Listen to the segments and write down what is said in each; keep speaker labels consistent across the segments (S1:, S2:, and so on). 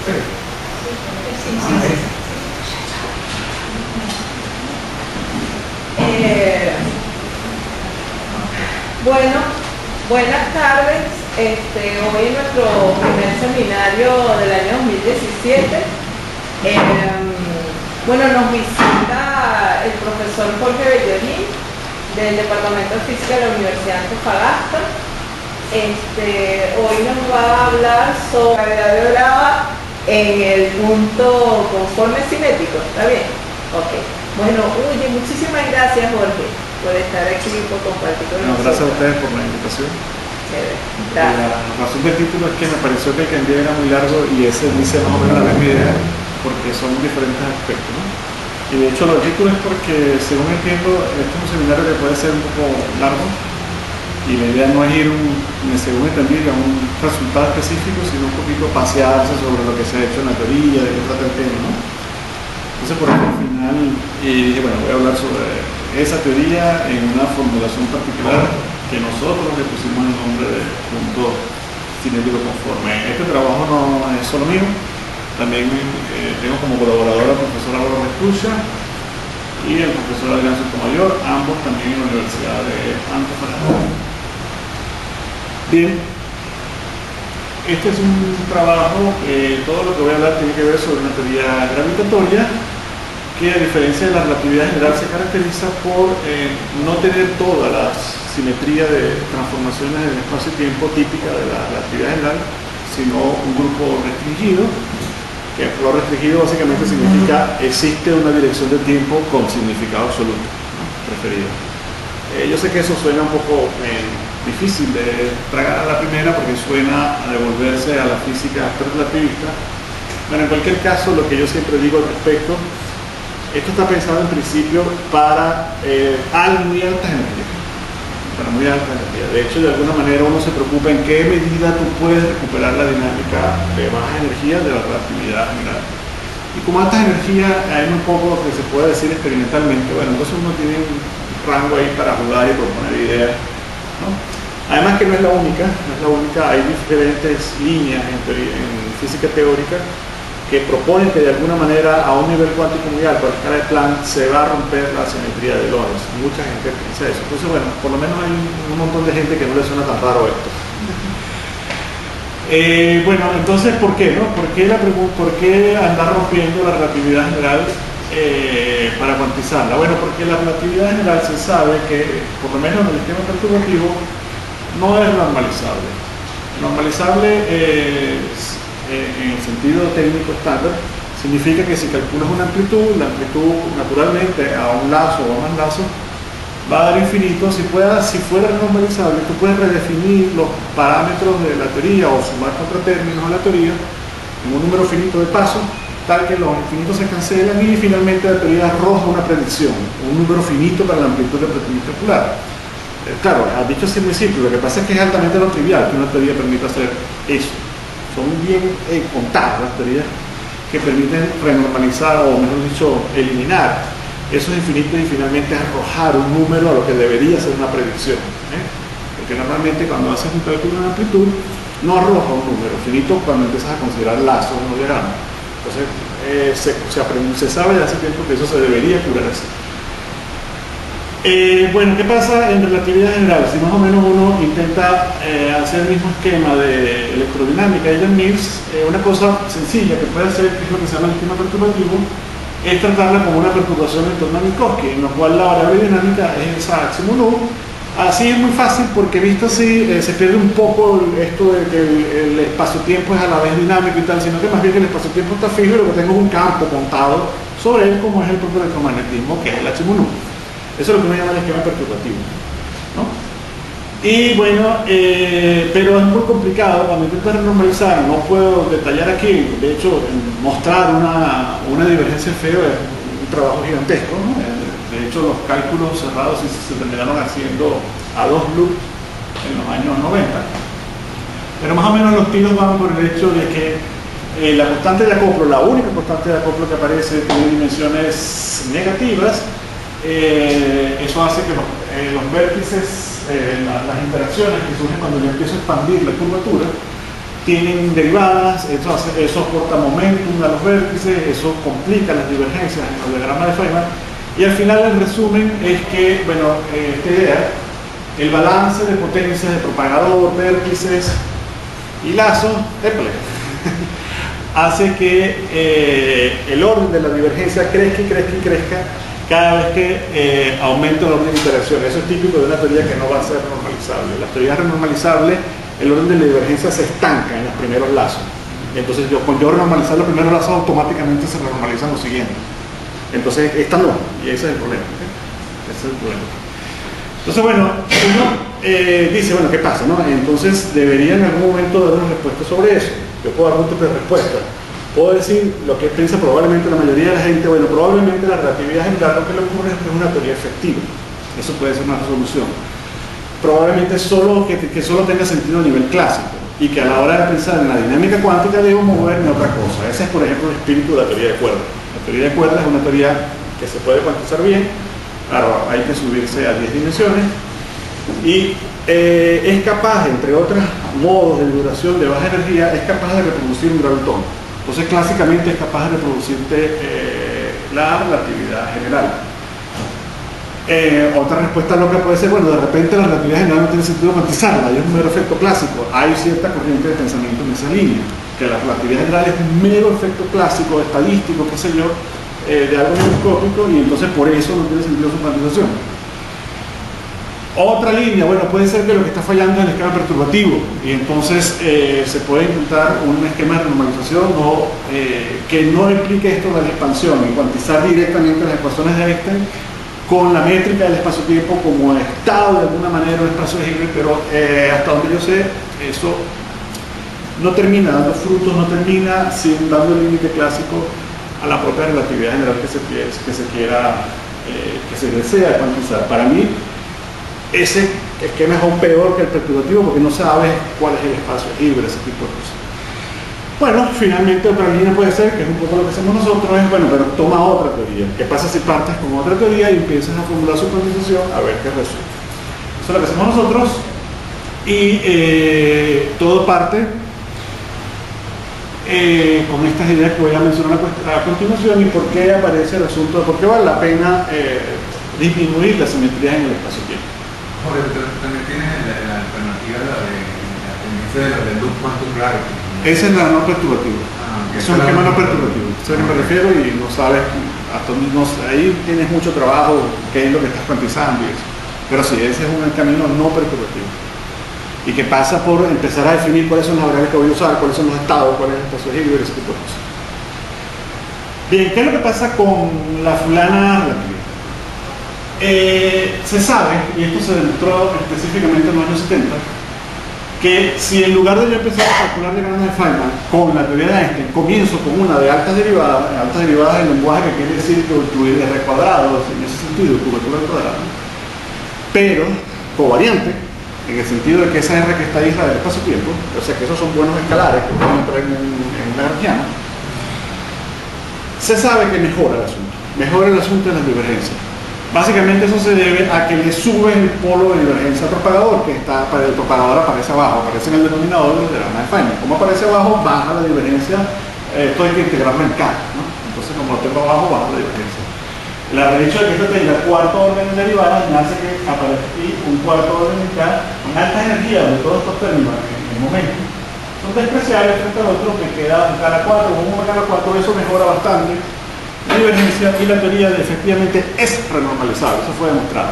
S1: Bueno, buenas tardes. Hoy en nuestro primer seminario del año 2017. Bueno, nos visita el profesor Jorge Bellorín del Departamento de Física de la Universidad de Antofagasta. Hoy nos va a hablar sobre gravedad de Orava en el punto conforme cinético. ¿Está bien? Ok. Bueno, muchísimas gracias, Jorge, por estar aquí y por compartir con nosotros.
S2: Gracias a ustedes por la invitación.
S1: La
S2: razón del título es que me pareció que el que envié era muy largo y ese dice más o menos la misma idea, porque son diferentes aspectos, ¿no? Y de hecho el título es porque, según entiendo, este es un seminario que puede ser un poco largo y la idea no es ir, según entendí, a un resultado específico, sino un poquito pasearse sobre lo que se ha hecho en la teoría, de qué trata el tema, ¿no? Entonces por ahí al final dije, bueno, voy a hablar sobre esa teoría en una formulación particular que nosotros le pusimos el nombre de punto cinético conforme. Este trabajo no es solo mío, también tengo como colaboradora al profesor Álvaro Restucha y el profesor Adrián Sotomayor, ambos también en la Universidad de Antofagasta. Bien, este es un trabajo, todo lo que voy a hablar tiene que ver sobre una teoría gravitatoria que, a diferencia de la relatividad general, se caracteriza por no tener toda la simetría de transformaciones en espacio y tiempo típica de la relatividad general, sino un grupo restringido, que lo restringido básicamente significa existe una dirección de tiempo con significado absoluto, ¿no? Preferido. Yo sé que eso suena un poco difícil de tragar a la primera porque suena a devolverse a la física relativista. Bueno, en cualquier caso, lo que yo siempre digo al respecto, esto está pensado en principio para muy altas energías. Para muy altas energías. De hecho, de alguna manera uno se preocupa en qué medida tú puedes recuperar la dinámica de baja energía de la relatividad general. Y como altas energías hay muy poco que se puede decir experimentalmente, bueno, entonces uno tiene un rango ahí para jugar y proponer ideas, ¿no? Además que no es la única, hay diferentes líneas en física teórica que proponen que de alguna manera a un nivel cuántico muy alto, a la escala de Planck, se va a romper la simetría de Lorentz. Mucha gente piensa eso. Entonces, bueno, por lo menos hay un montón de gente que no le suena tan raro esto. Bueno, entonces, ¿por qué? No? ¿Por qué andar rompiendo la relatividad general para cuantizarla? Bueno, porque la relatividad general se sabe que, por lo menos en el esquema perturbativo, no es normalizable. Normalizable en el sentido técnico estándar significa que si calculas una amplitud, la amplitud naturalmente a un lazo o a más lazos va a dar infinito. Si fuera normalizable, tú puedes redefinir los parámetros de la teoría o sumar contratérminos a la teoría en un número finito de pasos, tal que los infinitos se cancelan y finalmente la teoría arroja una predicción, un número finito para la amplitud de pretendimiento calcular. Claro, dicho así muy simple, lo que pasa es que es altamente no trivial que una teoría permita hacer eso. Son bien contadas las teorías que permiten renormalizar, o mejor dicho, eliminar esos infinitos y finalmente arrojar un número a lo que debería ser una predicción. Porque normalmente cuando haces un cálculo de amplitud no arroja un número finito cuando empiezas a considerar lazos en los diagramas. Entonces se sabe ya hace tiempo que eso se debería curar así. Bueno, ¿qué pasa en relatividad general? Si más o menos uno intenta hacer el mismo esquema de electrodinámica y de Mills, una cosa sencilla que puede hacer, que es lo que se llama el esquema perturbativo, es tratarla como una perturbación en torno a Minkowski, en la cual la variable dinámica es esa H nu. Así es muy fácil porque, visto así, se pierde un poco esto de que el espacio-tiempo es a la vez dinámico y tal, sino que más bien el espacio-tiempo está fijo y lo que tengo es un campo montado sobre él, como es el propio electromagnetismo, que es el H nu. Eso es lo que uno llama el esquema perturbativo, ¿no? Y bueno, pero es muy complicado cuando intentas normalizar. No puedo detallar aquí, de hecho, mostrar una divergencia feo es un trabajo gigantesco, ¿no? De hecho, los cálculos cerrados se terminaron haciendo a 2 loops en los años 90. Pero más o menos los tiros van por el hecho de que la constante de acoplo, la única constante de acoplo que aparece, tiene dimensiones negativas. Eso hace que los vértices, las interacciones que surgen cuando yo empiezo a expandir la curvatura, tienen derivadas, eso aporta momentum a los vértices, eso complica las divergencias en el diagrama de Feynman, y al final el resumen es que, bueno, esta idea, el balance de potencias de propagador, vértices y lazo, hace que el orden de la divergencia crezca y crezca y crezca cada vez que aumenta el orden de interacción. Eso es típico de una teoría que no va a ser normalizable. La teoría renormalizable, el orden de la divergencia se estanca en los primeros lazos. Entonces, con yo renormalizar los primeros lazos, automáticamente se renormalizan los siguientes. Entonces, esta no, y ese es el problema. Ese es el problema. Entonces, bueno, uno dice, bueno, ¿qué pasa? No? Entonces, debería en algún momento dar una respuesta sobre eso. Yo puedo dar múltiples respuestas. Puedo decir lo que piensa probablemente la mayoría de la gente, bueno, probablemente la relatividad general lo que le ocurre es que es una teoría efectiva. Eso puede ser una resolución. Probablemente solo que solo tenga sentido a nivel clásico y que a la hora de pensar en la dinámica cuántica debo moverme a otra cosa. Ese es, por ejemplo, el espíritu de la teoría de cuerdas. La teoría de cuerdas es una teoría que se puede cuantizar bien. Claro, hay que subirse a 10 dimensiones y es capaz, entre otros modos de vibración de baja energía, es capaz de reproducir un gravitón. Entonces, clásicamente es capaz de reproducirte la relatividad general. Otra respuesta loca puede ser, bueno, de repente la relatividad general no tiene sentido cuantizarla, y es un mero efecto clásico. Hay cierta corriente de pensamiento en esa línea, que la relatividad general es un mero efecto clásico, estadístico, qué sé yo, de algo microscópico, y entonces por eso no tiene sentido su cuantización. Otra línea, bueno, puede ser que lo que está fallando es el esquema perturbativo, y entonces se puede intentar un esquema de normalización que no implique esto de la expansión y cuantizar directamente las ecuaciones de Einstein con la métrica del espacio-tiempo como estado de alguna manera del espacio de Hilbert, pero hasta donde yo sé, eso no termina dando frutos, no termina dando el límite clásico a la propia relatividad general que se desea cuantizar. Para mí, ese esquema es aún peor que el perturbativo porque no sabe cuál es el espacio libre, ese tipo de cosas. Bueno, finalmente otra línea puede ser, que es un poco lo que hacemos nosotros, es, bueno, pero toma otra teoría. ¿Qué pasa si partes con otra teoría y empiezas a formular su cuantización a ver qué resulta? Eso es lo que hacemos nosotros y todo parte con estas ideas que voy a mencionar a continuación y por qué aparece el asunto de por qué vale la pena disminuir la simetría en el espacio-tiempo.
S3: Jorge, también tienes la alternativa de la tendencia del loop quantum gravity.
S2: Ese es la no perturbativa. Es un esquema no perturbativo. A eso me refiero y no sabes, ahí tienes mucho trabajo, qué es lo que estás cuantizando y eso. Pero sí, ese es un camino no perturbativo. Y que pasa por empezar a definir cuáles son las variables que voy a usar, cuáles son los estados, cuál es el espacio Hilbert, ese tipo de cosas. Bien, ¿qué es lo que pasa con la fulana relativa? Se sabe, y esto se demostró específicamente en los años 70, que si en lugar de yo empezar a calcular diagramas de Feynman con la teoría de Einstein, comienzo con una de altas derivadas del lenguaje que quiere decir que incluir R cuadrado, en ese sentido, curvatura cuadrada, pero covariante, en el sentido de que esa R que está ahí es la del espacio-tiempo, o sea que esos son buenos escalares que pueden entrar en un lagrangiano, se sabe que mejora el asunto de las divergencias. Básicamente eso se debe a que le sube el polo de divergencia al propagador, que está para el propagador aparece abajo, aparece en el denominador del diagrama de Feynman. Como aparece abajo, baja la divergencia, esto hay que integrarlo en K, ¿no? Entonces como lo tengo abajo, baja la divergencia. El hecho de que esto tenga cuarto orden en derivadas me hace que aparezca aquí un cuarto orden en K en alta energía, donde todos estos términos en el momento son despreciables frente al otro que queda en K4, como un K4, eso mejora bastante la divergencia y la teoría de efectivamente es renormalizable, eso fue demostrado,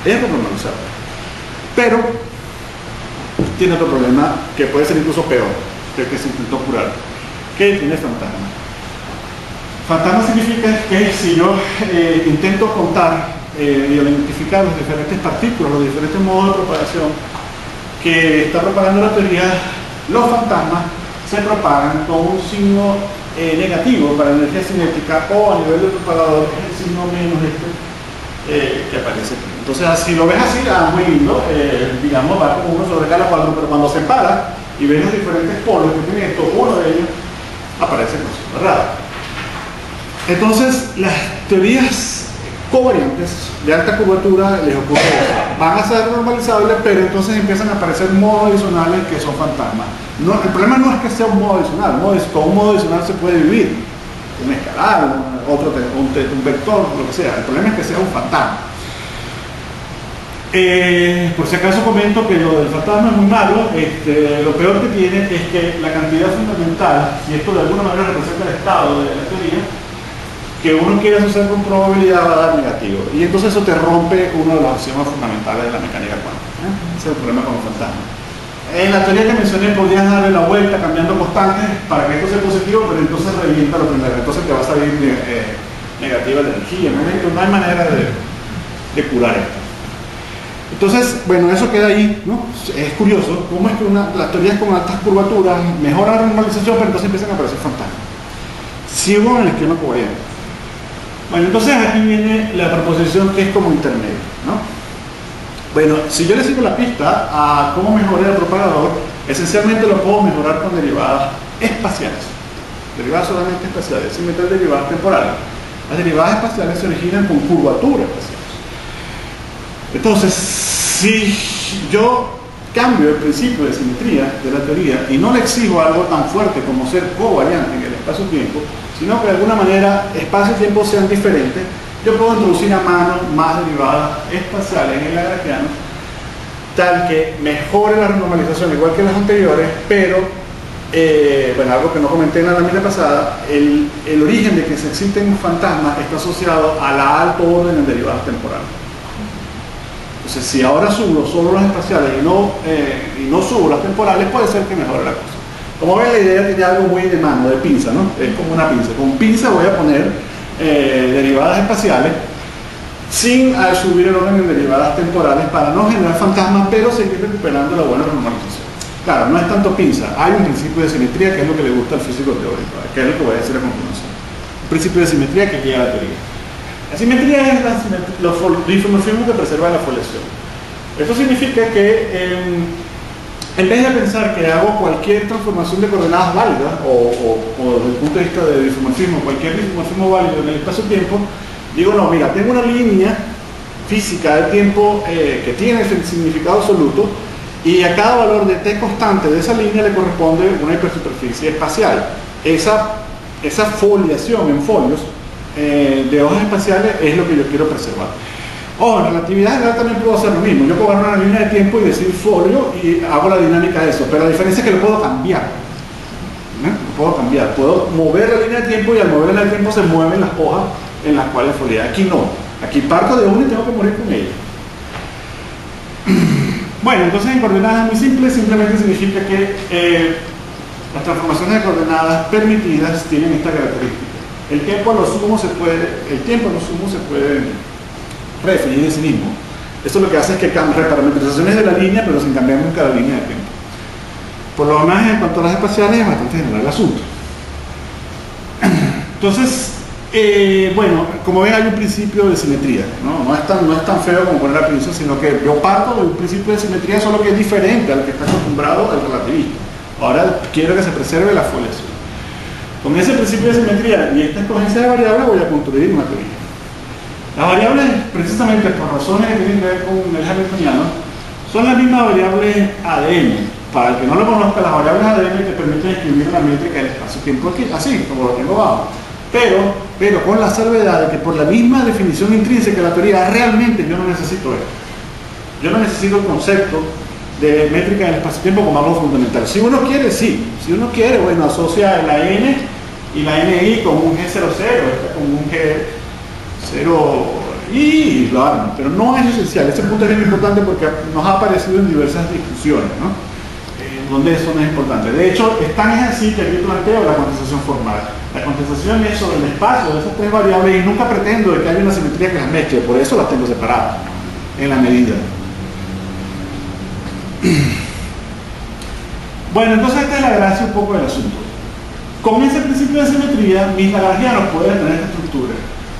S2: es renormalizable, pero tiene otro problema que puede ser incluso peor que el que se intentó curar, que tiene fantasma. Fantasma significa que si yo intento contar y identificar las diferentes partículas, los diferentes modos de propagación que está propagando la teoría, los fantasmas se propagan con un signo negativo para la energía cinética o a nivel del propagador es el signo menos que aparece aquí. Entonces, si lo ves así, muy lindo, digamos, va como 1 sobre K4, pero cuando se para y ves los diferentes polos que tiene esto, uno de ellos aparece con su rara. Entonces, las teorías covariantes de alta curvatura les ocurre eso. Van a ser normalizables, pero entonces empiezan a aparecer modos adicionales que son fantasmas. No, el problema no es que sea un modo adicional, con un modo adicional se puede vivir, un escalar, un vector, lo que sea. El problema es que sea un fantasma. Por si acaso comento que lo del fantasma es muy malo. Lo peor que tiene es que la cantidad fundamental, si esto de alguna manera representa el estado de la teoría, que uno quiere asociar con probabilidad va a dar negativo. Y entonces eso te rompe uno de los axiomas fundamentales de la mecánica cuántica. Ese es el problema con los fantasmas. En la teoría que mencioné podrías darle la vuelta cambiando constantes para que esto sea positivo, pero entonces revienta lo primero. Entonces te va a salir negativa la energía. No hay manera de curar esto. Entonces, bueno, eso queda ahí, ¿no? Es curioso cómo es que las teorías con altas curvaturas mejoran la normalización, pero entonces empiezan a aparecer fantasmas. Sigo en el esquema covariante. Bueno, entonces aquí viene la proposición que es como intermedio, ¿no? Bueno, si yo le sigo la pista a cómo mejorar el propagador, esencialmente lo puedo mejorar con derivadas espaciales. Derivadas solamente espaciales, sin meter derivadas temporales. Las derivadas espaciales se originan con curvaturas espaciales. Entonces, si yo cambio el principio de simetría de la teoría y no le exijo algo tan fuerte como ser covariante en el espacio-tiempo, sino que de alguna manera espacio y tiempo sean diferentes, yo puedo introducir a mano más derivadas espaciales en el lagrangiano, tal que mejore la renormalización igual que las anteriores, pero, bueno, algo que no comenté en la lámina pasada, el origen de que se existen fantasmas está asociado a la alto orden en derivadas temporales. Entonces, si ahora subo solo las espaciales y no subo las temporales, puede ser que mejore la cosa. Como ven, la idea tiene algo muy de mano, de pinza, ¿no? Es como una pinza. Con pinza voy a poner derivadas espaciales sin subir el orden en derivadas temporales para no generar fantasmas, pero seguir recuperando la buena normalización. Claro, no es tanto pinza, hay un principio de simetría que es lo que le gusta al físico teórico, que es lo que voy a decir a continuación. Un principio de simetría que guía la teoría. La simetría es el isomorfismo que preserva la foliación. Esto significa que en vez de pensar que hago cualquier transformación de coordenadas válida, o desde el punto de vista de isomorfismo, cualquier isomorfismo válido en el espacio-tiempo, digo, no, mira, tengo una línea física del tiempo que tiene ese significado absoluto, y a cada valor de t constante de esa línea le corresponde una hipersuperficie espacial. Esa foliación en folios de hojas espaciales es lo que yo quiero preservar. En relatividad general también puedo hacer lo mismo. Yo puedo agarrar una línea de tiempo y decir folio y hago la dinámica de eso, pero la diferencia es que lo puedo cambiar. Puedo mover la línea de tiempo y al mover la línea de tiempo se mueven las hojas en las cuales foliar. Aquí no. Aquí parto de una y tengo que morir con ella. Bueno, entonces en coordenadas muy simples simplemente significa que las transformaciones de coordenadas permitidas tienen esta característica. El tiempo a lo sumo se puede redefinir de sí mismo. Esto lo que hace es que cambie reparametrizaciones de la línea, pero sin cambiar nunca la línea de tiempo. Por lo demás, en cuanto a las espaciales, es bastante general el asunto. Entonces, bueno, como ven, hay un principio de simetría, ¿no? No es tan feo como poner la pinza, sino que yo parto de un principio de simetría, solo que es diferente al que está acostumbrado el relativista. Ahora quiero que se preserve la foliación. Con ese principio de simetría y esta escogencia de variables voy a construir una teoría. Las variables, precisamente por razones que tienen que ver con el hamiltoniano, son las mismas variables ADN. Para el que no lo conozca, las variables ADN te permiten escribir la métrica del espacio-tiempo aquí, así como lo tengo abajo. Pero con la salvedad de que por la misma definición intrínseca de la teoría, realmente yo no necesito esto. Yo no necesito el concepto de métrica del espacio-tiempo como algo fundamental. Si uno quiere, sí. Si uno quiere, bueno, asocia la N y la NI con un G00, con un G0 y lo arma. Pero no es esencial. Ese punto es bien importante porque nos ha aparecido en diversas discusiones, ¿no? Donde eso no es importante. De hecho, es tan así que aquí planteo la cuantización formal. La cuantización es sobre el espacio de esas tres variables y nunca pretendo de que haya una simetría que las mezcle, por eso las tengo separadas en la medida. Bueno, entonces esta es la gracia un poco del asunto. Con ese principio de simetría, mis lagrangianos pueden tener esta estructura.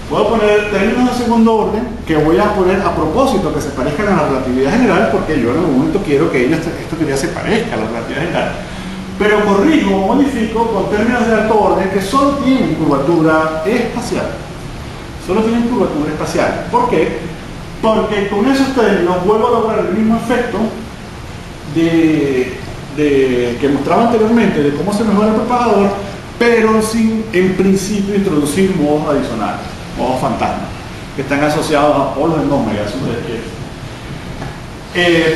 S2: Puedo poner términos de segundo orden que voy a poner a propósito que se parezcan a la relatividad general, porque yo en algún momento quiero que esta teoría se parezca a la relatividad general. Pero corrijo o modifico con términos de alto orden que solo tienen curvatura espacial. solo tienen curvatura espacial. ¿Por qué? Porque con esos términos vuelvo a lograr el mismo efecto que mostraba anteriormente, de cómo se mejora el propagador, pero sin en principio introducir modos adicionales, modos fantasmas, que están asociados a polos endómegas, si ustedes quieren.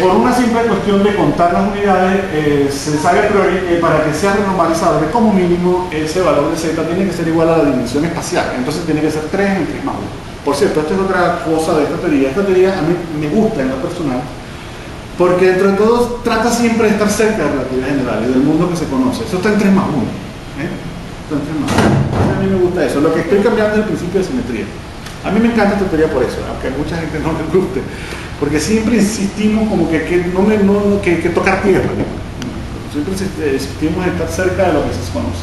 S2: Por una simple cuestión de contar las unidades, se sabe a priori para que sea renormalizable, como mínimo ese valor de z tiene que ser igual a la dimensión espacial, entonces tiene que ser 3 en 3 más 1. Por cierto, esta es otra cosa de esta teoría. Esta teoría a mí me gusta en lo personal, porque dentro de todo trata siempre de estar cerca de la relatividad general y del mundo que se conoce. Eso está en 3 más 1. Está en 3 más 1. A mí me gusta eso. Lo que estoy cambiando es el principio de simetría. A mí me encanta esta teoría por eso, aunque a mucha gente no le guste, porque siempre insistimos como que tocar tierra, ¿no? Siempre insistimos en estar cerca de lo que se conoce.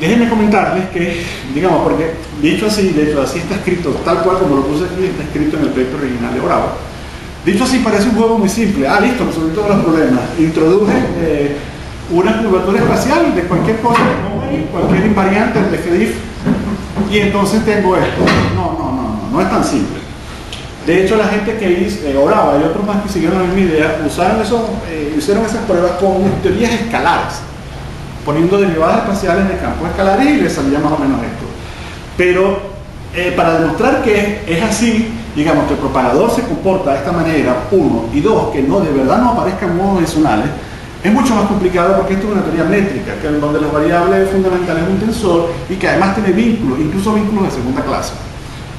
S2: Déjenme comentarles que, digamos, porque dicho así está escrito, tal cual como lo puse aquí, está escrito en el proyecto original de Bravo. Dicho así parece un juego muy simple. Listo, resolví todos los problemas. Introduje una curvatura espacial de cualquier cosa, cualquier invariante de FDIF, y entonces tengo esto. No es tan simple. De hecho, la gente que oraba y otros más que siguieron la misma idea, hicieron esas pruebas con teorías escalares, poniendo derivadas espaciales de campos escalares, y les salía más o menos esto. Pero para demostrar que es así, digamos que el propagador se comporta de esta manera, 1, y 2, que de verdad no aparezcan modos adicionales, es mucho más complicado, porque esto es una teoría métrica, donde las variables fundamentales es un tensor y que además tiene vínculos, incluso vínculos de segunda clase.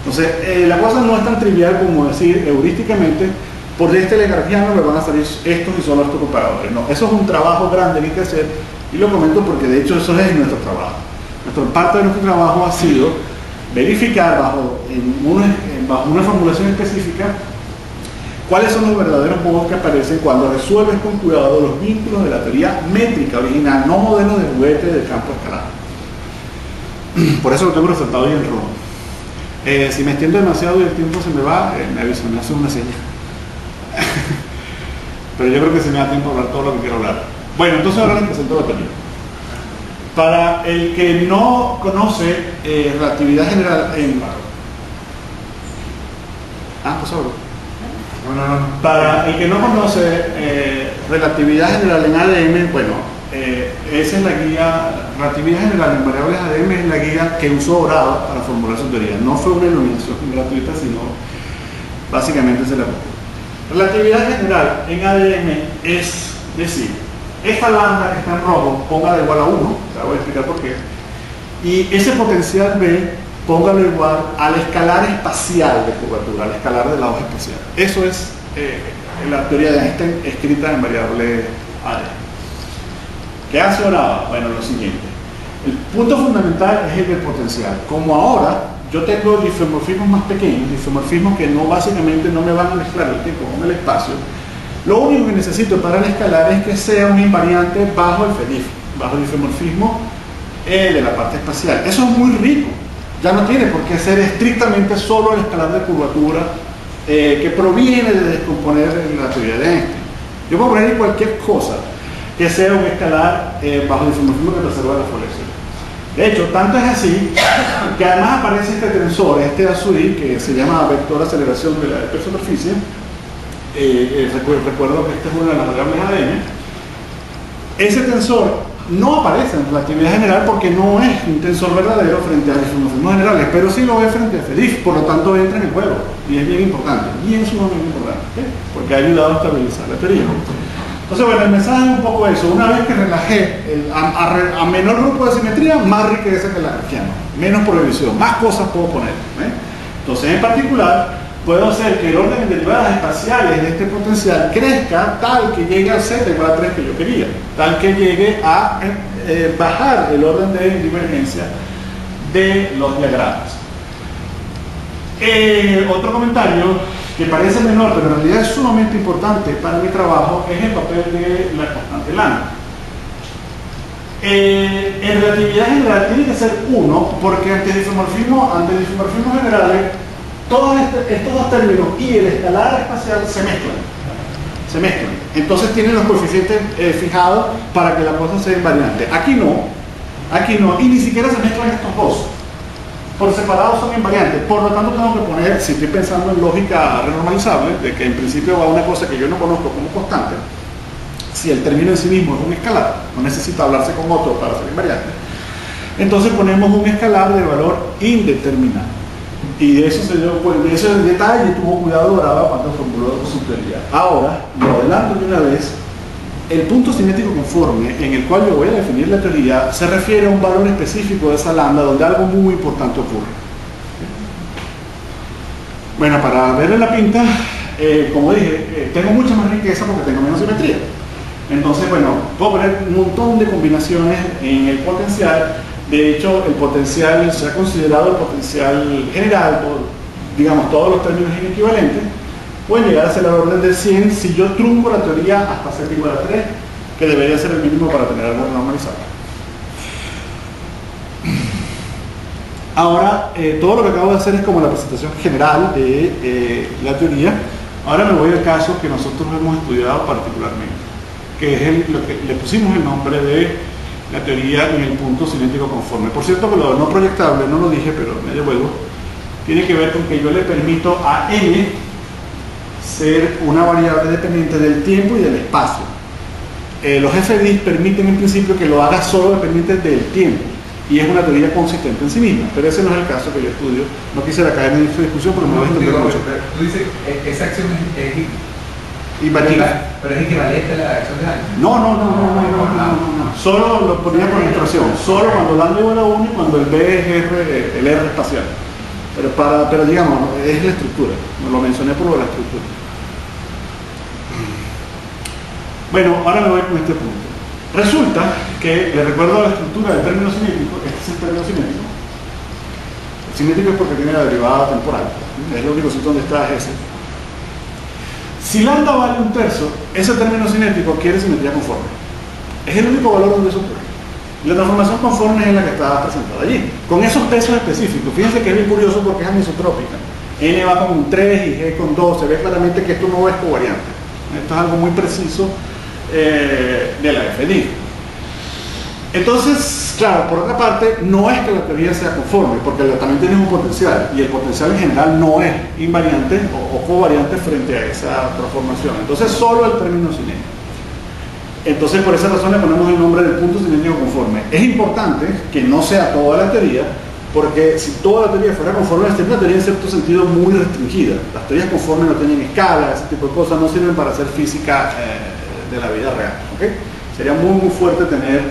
S2: Entonces, la cosa no es tan trivial como decir heurísticamente, por este lagrangiano me van a salir estos y solo estos propagadores. No, eso es un trabajo grande que hay que hacer, y lo comento porque de hecho eso es nuestro trabajo. Parte de nuestro trabajo ha sido verificar bajo una formulación específica cuáles son los verdaderos modos que aparecen cuando resuelves con cuidado los vínculos de la teoría métrica original, no modelo de juguete del campo escalar. Por eso lo tengo resaltado ahí en rojo. Si me extiendo demasiado y el tiempo se me va, me avisan, me hacen una señal. Pero yo creo que se me da tiempo a hablar todo lo que quiero hablar. Bueno, entonces ahora les presento la teoría. Para el que no conoce relatividad general en... pues ahora. No. Para el que no conoce relatividad general en ADM, bueno, esa es la guía. Relatividad general en variables ADM es la guía que usó Orava para formular su teoría. No fue una iluminación gratuita, sino básicamente se la copió. Relatividad general en ADM es decir, esta lambda que está en rojo, póngala igual a 1, te voy a explicar por qué, y ese potencial B, póngalo igual al escalar espacial de curvatura, al escalar de la hoja espacial. Eso es la teoría de Einstein escrita en variable ADM. ¿Qué hace Orava? Bueno, lo siguiente. El punto fundamental es el del potencial. Como ahora yo tengo difeomorfismos más pequeños, difeomorfismos que básicamente no me van a mezclar el tiempo con el espacio, lo único que necesito para el escalar es que sea un invariante bajo el FDIF, bajo el difeomorfismo de la parte espacial. Eso es muy rico. Ya no tiene por qué ser estrictamente solo el escalar de curvatura que proviene de descomponer la teoría de Einstein. Yo puedo poner cualquier cosa que sea un escalar bajo el difeomorfismo que preserva la fluorescencia. De hecho, tanto es así que además aparece este tensor, este azul, que se llama vector aceleración de la hipersuperficie. Recuerdo que esta es una de las variables ADN. Ese tensor no aparece en relatividad general porque no es un tensor verdadero frente a los difeomorfismos generales, pero sí lo es frente a FDIF, por lo tanto entra en el juego y es bien importante, bien sumamente importante, porque ha ayudado a estabilizar la teoría. Entonces, bueno, el mensaje es un poco eso. Una vez que relajé a menor grupo de simetría, más riqueza que la lagrangiana, menos prohibición, más cosas puedo poner. Entonces, en particular, puedo hacer que el orden de derivadas espaciales de este potencial crezca tal que llegue al z igual a 3 que yo quería, tal que llegue a bajar el orden de divergencia de los diagramas. Otro comentario que parece menor, pero en realidad es sumamente importante para mi trabajo, es el papel de la constante lambda. En relatividad general tiene que ser 1, porque ante difeomorfismos generales, todos estos dos términos y el escalar espacial se mezclan. Entonces tienen los coeficientes fijados para que la cosa sea invariante. Aquí no, y ni siquiera se mezclan estos dos.
S4: por separado son invariantes, por lo tanto tengo que poner, si estoy pensando en lógica renormalizable, de que en principio va una cosa que yo no conozco como constante, si el término en sí mismo es un escalar, no necesita hablarse con otro para ser invariante, entonces ponemos un escalar de valor indeterminado. Y de eso se dio, de ese detalle tuvo cuidado Brava cuando formuló su teoría. Ahora, lo adelanto de una vez, el punto cinético conforme en el cual yo voy a definir la teoría se refiere a un valor específico de esa lambda donde algo muy importante ocurre. Bueno, para verle la pinta, como dije, tengo mucha más riqueza porque tengo menos simetría. Entonces, bueno, puedo poner un montón de combinaciones en el potencial. De hecho, el potencial se ha considerado el potencial general por, digamos, todos los términos inequivalentes. Pueden llegar a ser al orden de 100 si yo trunco la teoría hasta z igual a 3, que debería ser el mínimo para tener algo normalizado. Ahora, todo lo que acabo de hacer es como la presentación general de la teoría. Ahora me voy al caso que nosotros hemos estudiado particularmente, que es lo que le pusimos el nombre de la teoría en el punto cinético conforme. Por cierto, que lo no proyectable, no lo dije, pero me devuelvo, tiene que ver con que yo le permito a n ser una variable dependiente del tiempo y del espacio. Los FDIs permiten en principio que lo haga solo dependiente del tiempo, y es una teoría consistente en sí misma, pero ese no es el caso que yo estudio. No quisiera caer en esta discusión porque me voy a entender mucho.
S3: Tú dices, esa acción es
S4: invariante.
S3: Pero es equivalente a la acción de daño.
S4: No. Solo lo ponía por ilustración. Solo cuando lambda igual a 1 y cuando el B es R, el R espacial. Pero digamos, es la estructura. Lo mencioné por lo de la estructura. Bueno, ahora me voy con este punto. Resulta que, le recuerdo la estructura del término cinético. Este es el término cinético. El cinético es porque tiene la derivada temporal. Es el único sitio donde está ese. Si lambda vale 1/3, ese término cinético quiere simetría conforme. Es el único valor donde eso ocurre. La transformación conforme es la que está presentada allí, con esos pesos específicos. Fíjense que es bien curioso porque es anisotrópica. N va con 3 y G con 2. Se ve claramente que esto no es covariante. Esto es algo muy preciso de la FDI. Entonces, claro, por otra parte, no es que la teoría sea conforme, porque también tienes un potencial, y el potencial en general no es invariante o covariante frente a esa transformación. Entonces, solo el término cinético. Entonces, por esa razón le ponemos el nombre del punto cinético conforme. Es importante que no sea toda la teoría, porque si toda la teoría fuera conforme, esta es una teoría en cierto sentido muy restringida. Las teorías conformes no tienen escala, ese tipo de cosas no sirven para hacer física de la vida real. ¿Okay? Sería muy fuerte tener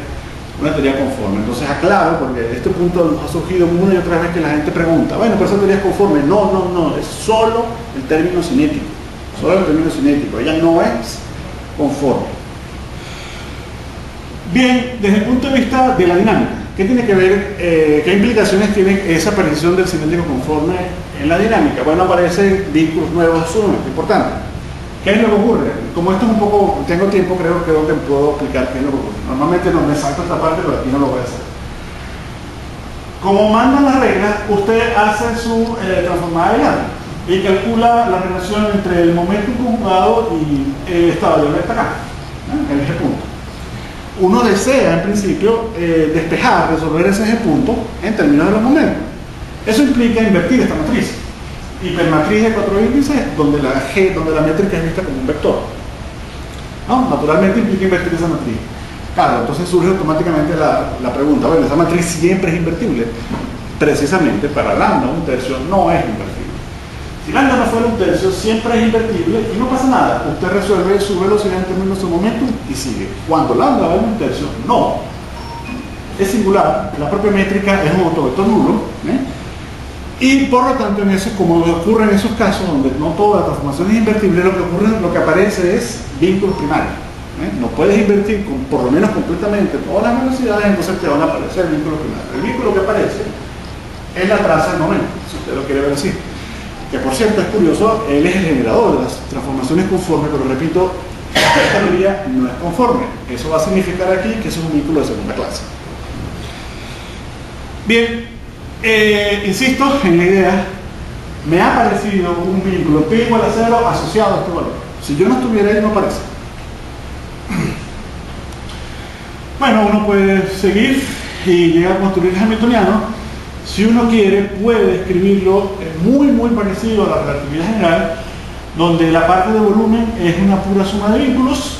S4: una teoría conforme. Entonces aclaro, porque este punto ha surgido una y otra vez que la gente pregunta, bueno, pero esa teoría es conforme. No, es solo el término cinético. Solo el término cinético. Ella no es conforme. Bien, desde el punto de vista de la dinámica, ¿qué tiene que ver, qué implicaciones tiene esa aparición del cinético conforme en la dinámica? Bueno, aparecen vínculos nuevos sumamente importantes. ¿Qué es lo que ocurre? Como esto es un poco, tengo tiempo, creo que puedo explicar qué es lo que ocurre. Normalmente no me salto esta parte, pero aquí no lo voy a hacer. Como mandan las reglas, usted hace su transformada de lambda y calcula la relación entre el momento conjugado y el estado de vector acá, en ese punto. Uno desea, en principio, despejar, resolver ese punto en términos de los momentos. Eso implica invertir esta matriz. Hipermatriz de 4 índices, donde la G, donde la métrica es vista como un vector. ¿No? Naturalmente implica invertir esa matriz. Claro, entonces surge automáticamente la pregunta, bueno, esa matriz siempre es invertible. Precisamente para lambda 1/3 no es invertible. Si lambda no fuera 1/3, siempre es invertible y no pasa nada. Usted resuelve su velocidad en términos de su momento y sigue. Cuando lambda vale 1/3, no. Es singular, la propia métrica es un autovector nulo. Y por lo tanto, como ocurre en esos casos donde no toda la transformación es invertible, lo que aparece es vínculos primarios. No puedes invertir por lo menos completamente todas las velocidades, entonces te van a aparecer vínculos primarios. El vínculo que aparece es la traza del momento, si usted lo quiere ver así. Que por cierto es curioso, él es el generador de las transformaciones conformes, pero repito, esta teoría no es conforme. Eso va a significar aquí que eso es un vínculo de segunda clase. Bien, insisto en la idea, me ha aparecido un vínculo P igual a 0 asociado a este valor. Si yo no estuviera ahí, no aparece. Bueno, uno puede seguir y llegar a construir el hamiltoniano Si uno quiere, puede escribirlo muy parecido a la relatividad general, donde la parte de volumen es una pura suma de vínculos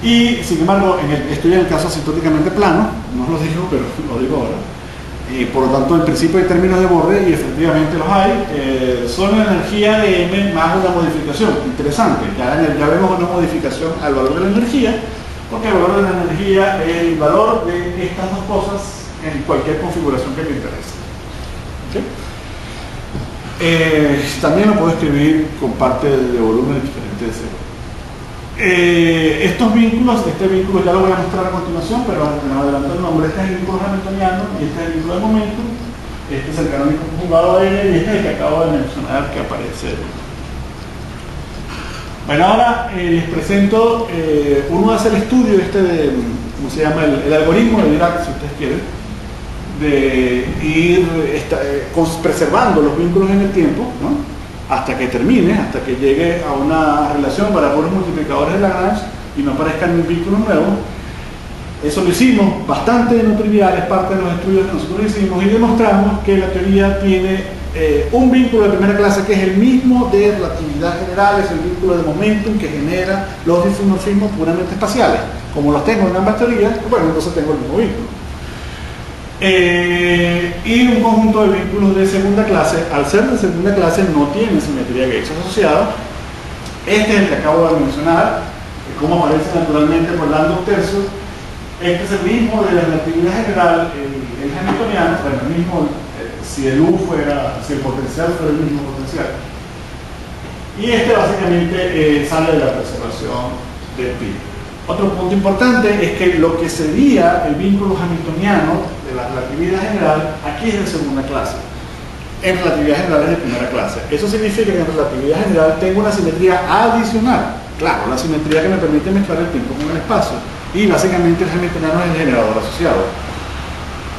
S4: y, sin embargo, estoy en el caso asintóticamente plano, no lo digo, pero lo digo ahora. Por lo tanto, en principio hay términos de borde y efectivamente los hay. Son la energía de M más una modificación. Interesante, ya vemos una modificación al valor de la energía, porque el valor de la energía es el valor de estas dos cosas en cualquier configuración que me interese. ¿Okay? También lo puedo escribir con parte de volumen diferente de cero. Estos vínculos, este vínculo ya lo voy a mostrar a continuación, pero me adelanto el nombre. Este es el vínculo hamiltoniano y este es el vínculo de momentum. Este es el canónico conjugado de N y este es el que acabo de mencionar que aparece. Bueno, ahora les presento, uno hace el estudio de, ¿cómo se llama? El algoritmo de Dirac, si ustedes quieren, de ir preservando los vínculos en el tiempo, ¿no? Hasta que termine, hasta que llegue a una relación para puros multiplicadores de Lagrange y no aparezcan vínculos nuevos. Eso lo hicimos bastante no trivial, es parte de los estudios que nosotros hicimos y demostramos que la teoría tiene un vínculo de primera clase que es el mismo de relatividad general, es el vínculo de momentum que genera los isomorfismos puramente espaciales. Como los tengo en ambas teorías, bueno, entonces tengo el mismo vínculo. Y un conjunto de vínculos de segunda clase, al ser de segunda clase no tiene simetría Gates asociada. Este es el que acabo de mencionar, como aparece naturalmente por Landau tercio. Este es el mismo de la relatividad general, el hamiltoniano, bueno, el mismo, si el U fuera, si el potencial fuera el mismo potencial. Y este básicamente sale de la preservación de pi. Otro punto importante es que lo que sería el vínculo hamiltoniano de la relatividad general, aquí es de segunda clase. En relatividad general es de primera clase. Eso significa que en relatividad general tengo una simetría adicional. Claro, la simetría que me permite mezclar el tiempo con el espacio. Y básicamente el hamiltoniano es el generador asociado.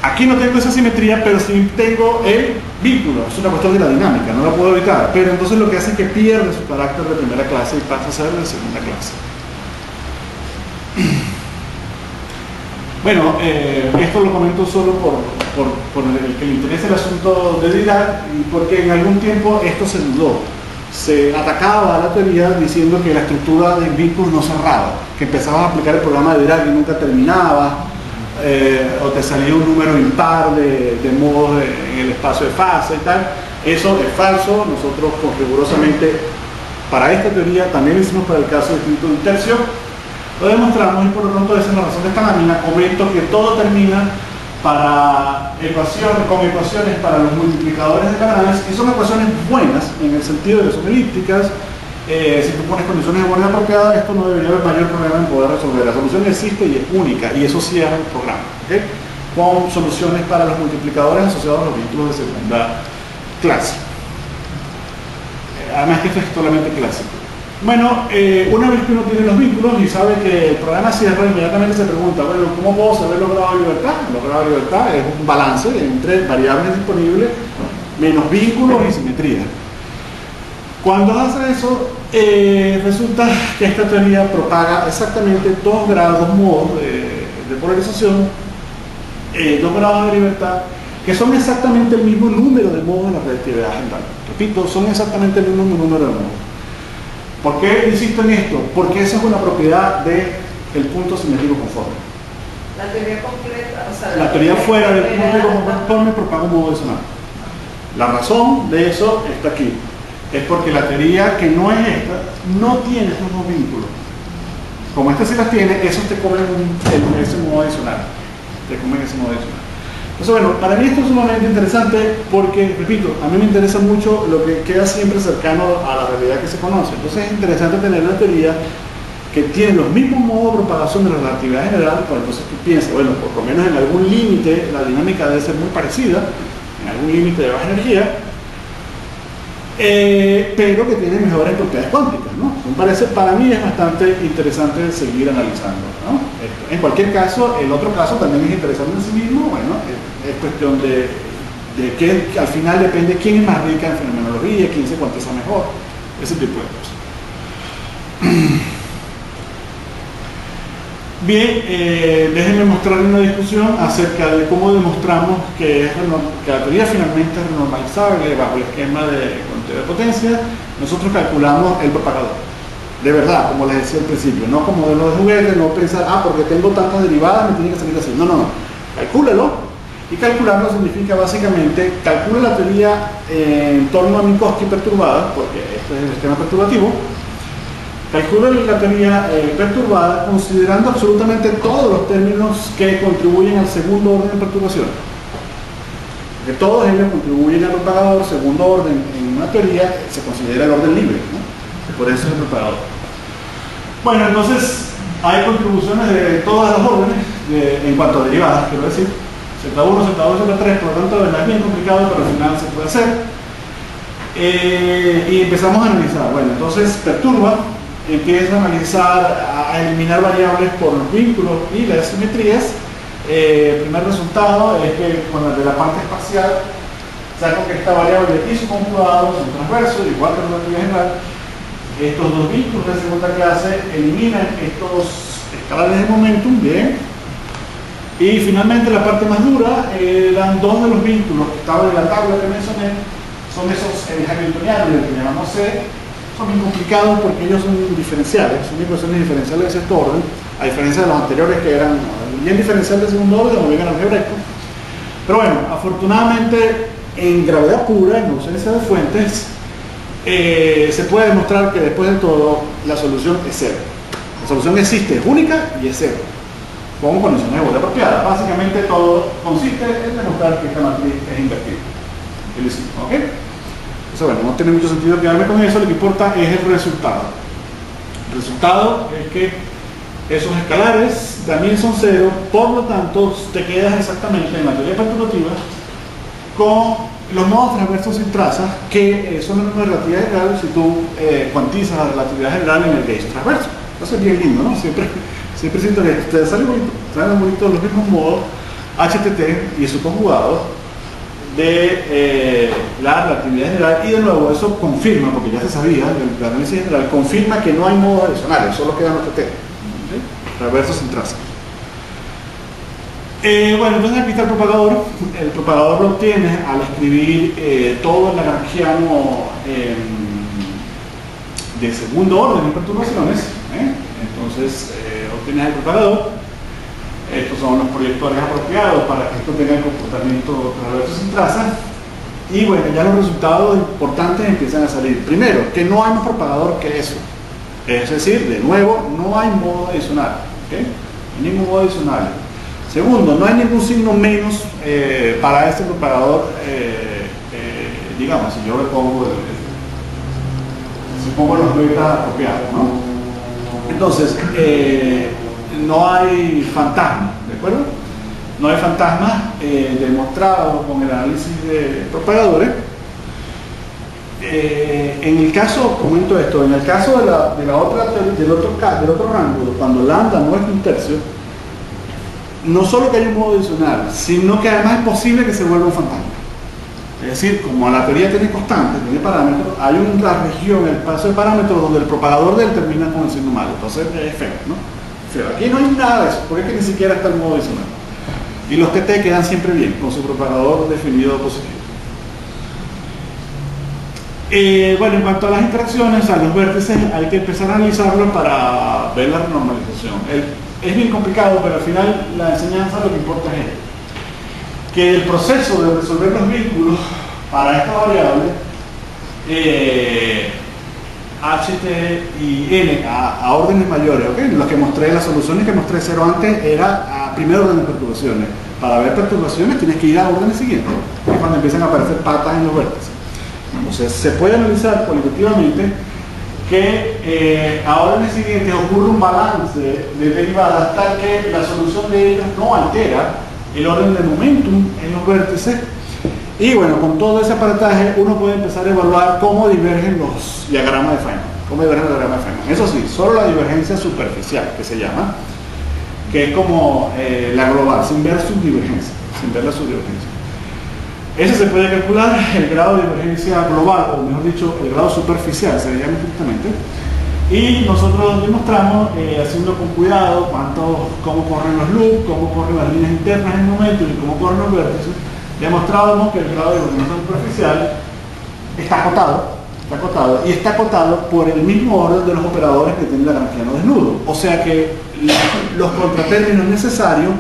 S4: Aquí no tengo esa simetría, pero sí tengo el vínculo. Es una cuestión de la dinámica, no la puedo evitar. Pero entonces lo que hace es que pierde su carácter de primera clase y pasa a ser de segunda clase. Bueno, esto lo comento solo por el que le interesa el asunto de Dirac y porque en algún tiempo esto se dudó. Se atacaba a la teoría diciendo que la estructura de vínculos no cerraba, que empezabas a aplicar el programa de Dirac y nunca terminaba, o te salía un número impar de modos en el espacio de fase y tal. Eso es falso. Nosotros rigurosamente para esta teoría también lo hicimos para el caso del quinto de un tercio. Lo demostramos y por lo tanto esa es la razón de esta lámina. Comento que todo termina con ecuaciones para los multiplicadores de Lagrange, que son ecuaciones buenas en el sentido de que son elípticas. Si tú pones condiciones de borde apropiadas, esto no debería haber mayor problema en poder resolver. La solución existe y es única, y eso cierra el programa, ¿okay? Con soluciones para los multiplicadores asociados a los vínculos de segunda clase. Además que esto es solamente clásico. Bueno, una vez que uno tiene los vínculos y sabe que el programa cierra, inmediatamente se pregunta, bueno, ¿cómo puedo saber los grados de libertad? Los grados de libertad es un balance entre variables disponibles menos vínculos y simetría. Cuando hace eso, resulta que esta teoría propaga exactamente dos grados, dos modos de polarización, dos grados de libertad, que son exactamente el mismo número de modos de la relatividad general. Repito, son exactamente el mismo número de modos. ¿Por qué insisto en esto? Porque esa es una propiedad del punto simétrico conforme.
S1: La teoría completa, o sea,
S4: la teoría fuera del punto simétrico conforme propaga un modo adicional. La razón de eso está aquí. Es porque la teoría que no es esta, no tiene estos dos vínculos. Como esta sí las tiene, esos te cobran ese modo adicional. Te comen ese modo adicional. Entonces, bueno, para mí esto es sumamente interesante porque, repito, a mí me interesa mucho lo que queda siempre cercano a la realidad que se conoce. Entonces es interesante tener una teoría que tiene los mismos modos de propagación de la relatividad general, pues entonces tú piensas, bueno, por lo menos en algún límite la dinámica debe ser muy parecida, en algún límite de baja energía, pero que tiene mejores propiedades cuánticas, ¿no? Me parece, para mí es bastante interesante seguir analizando, ¿no? En cualquier caso, el otro caso también es interesante en sí mismo, bueno, es cuestión de que al final depende quién es más rica en fenomenología, quién se cuantiza mejor, ese tipo de cosas. Bien, déjenme mostrarles una discusión acerca de cómo demostramos que la teoría finalmente es renormalizable bajo el esquema de conteo de potencia. Nosotros calculamos el propagador. De verdad, como les decía al principio, no como de los de juguete, no pensar, porque tengo tantas derivadas, me tiene que salir así. No, no, no. Calcúlelo. Y calcularlo significa básicamente, calcula la teoría en torno a Minkowski perturbada, porque este es el esquema perturbativo. Calcula la teoría perturbada considerando absolutamente todos los términos que contribuyen al segundo orden de perturbación. Porque todos ellos contribuyen al propagador. Segundo orden en una teoría se considera el orden libre, ¿no? Por eso es el propagador. Bueno, entonces hay contribuciones de todas las órdenes en cuanto a derivadas, quiero decir. Z1, Z2, Z3, por lo tanto es bien complicado, pero al final se puede hacer. Y empezamos a analizar. Bueno, entonces perturba. Empieza a analizar, a eliminar variables por los vínculos y las simetrías. El primer resultado es que con la de la parte espacial saco que esta variable y su conjugado son transversos, igual que la relatividad general. Estos dos vínculos de segunda clase eliminan estos escalares de momentum, bien. Y finalmente la parte más dura, eran dos de los vínculos que estaban en la tabla que mencioné, son esos hamiltonianos, que llamamos C. Son bien complicados porque ellos son diferenciales, son ecuaciones diferenciales de sexto orden, a diferencia de los anteriores que eran bien diferenciales de segundo orden o bien algebraico. Pero bueno, afortunadamente en gravedad pura, en ausencia de fuentes, se puede demostrar que después de todo la solución es cero. La solución existe, es única y es cero, con condiciones de Borel apropiadas. Básicamente todo consiste en demostrar que esta matriz es invertida. Y lo hicimos, ¿ok? Bueno, no tiene mucho sentido quedarme con eso, lo que importa es el resultado. El resultado es que esos escalares también son cero, por lo tanto te quedas exactamente en la teoría perturbativa con los modos transversos sin trazas, que son la misma relatividad general si tú cuantizas la relatividad general en el gauge transverso. Eso es bien lindo, ¿no? Siempre siento que ustedes salen bonitos los mismos modos HTT y su conjugado de la relatividad general, y de nuevo eso confirma, porque ya se sabía del análisis general, confirma que no hay modos adicionales, solo quedan los TT, transversos sin traza. Bueno, entonces aquí está el propagador lo obtienes al escribir todo el lagrangiano de segundo orden en perturbaciones, entonces obtienes el propagador. Estos son los proyectores apropiados para que esto tenga el comportamiento transverso sin traza. Y bueno, ya los resultados importantes empiezan a salir. Primero, que no hay más propagador que eso. Es decir, de nuevo, no hay modo adicional. ¿Okay? No hay ningún modo adicional. Segundo, no hay ningún signo menos para este propagador. Digamos, si yo le pongo los betas apropiados, ¿no? Entonces, no hay fantasma, ¿de acuerdo? No hay fantasma demostrado con el análisis de propagadores. En el caso, comento esto, en el caso del otro rango, cuando lambda no es un tercio, no solo que hay un modo adicional, sino que además es posible que se vuelva un fantasma. Es decir, como la teoría tiene constantes, tiene parámetros, hay una región, el espacio de parámetros, donde el propagador termina con el signo malo. Entonces es feo, ¿no? Feo. Aquí no hay nada de eso, porque es que ni siquiera está el modo adicional. Y los TT quedan siempre bien, con su propagador definido positivo. Bueno, en cuanto a las interacciones, a los vértices, hay que empezar a analizarlos para ver la renormalización. Es bien complicado, pero al final la enseñanza lo que importa es esto. Que el proceso de resolver los vínculos para esta variable HT y N a órdenes mayores, ¿okay? Los que mostré, las soluciones que mostré cero antes era a primer orden de perturbaciones. Para ver perturbaciones tienes que ir a órdenes siguientes, que es cuando empiezan a aparecer patas en los vértices. Entonces se puede analizar cualitativamente que a órdenes siguientes ocurre un balance de derivadas tal que la solución de ellos no altera el orden de momentum en los vértices. Y bueno, con todo ese aparataje uno puede empezar a evaluar cómo divergen los diagramas de Feynman. Eso sí, solo la divergencia superficial, que se llama, que es como la global, sin ver sus divergencias, sin ver la subdivergencia. Ese se puede calcular, el grado de divergencia global, o mejor dicho, el grado superficial, se le llama estrictamente, Y nosotros demostramos, haciendo con cuidado, cómo corren los loops, cómo corren las líneas internas en el momento y cómo corren los vértices, demostramos que el grado de iluminación superficial está acotado y está acotado por el mismo orden de los operadores que tiene el lagrangiano desnudo. O sea que los contratérminos necesarios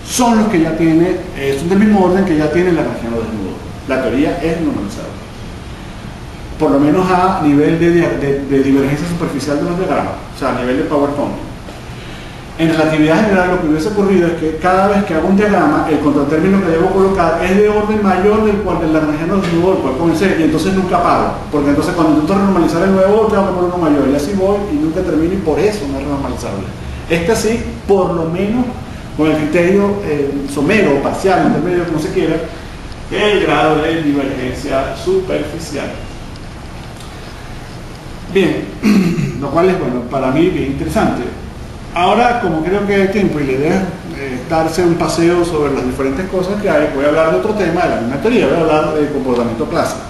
S4: son los que ya tiene, son del mismo orden que ya tiene el lagrangiano desnudo. La teoría es normalizable, por lo menos a nivel de divergencia superficial de los diagramas, o sea, a nivel de power quantum. En relatividad general, lo que hubiese ocurrido es que cada vez que hago un diagrama, el contratérmino que debo colocar es de orden mayor del cual del lagrangiano desnudo del cual comencé, y entonces nunca paro, porque entonces cuando intento renormalizar el nuevo tengo que poner uno mayor, y así voy y nunca termino, y por eso no es renormalizable. Este sí, por lo menos con el criterio somero o parcial, intermedio, como se quiera, el grado de divergencia superficial. Bien, lo cual es, bueno, para mí bien interesante. Ahora, como creo que hay tiempo y la idea es darse un paseo sobre las diferentes cosas que hay, voy a hablar de otro tema de la misma teoría, voy a hablar de comportamiento clásico.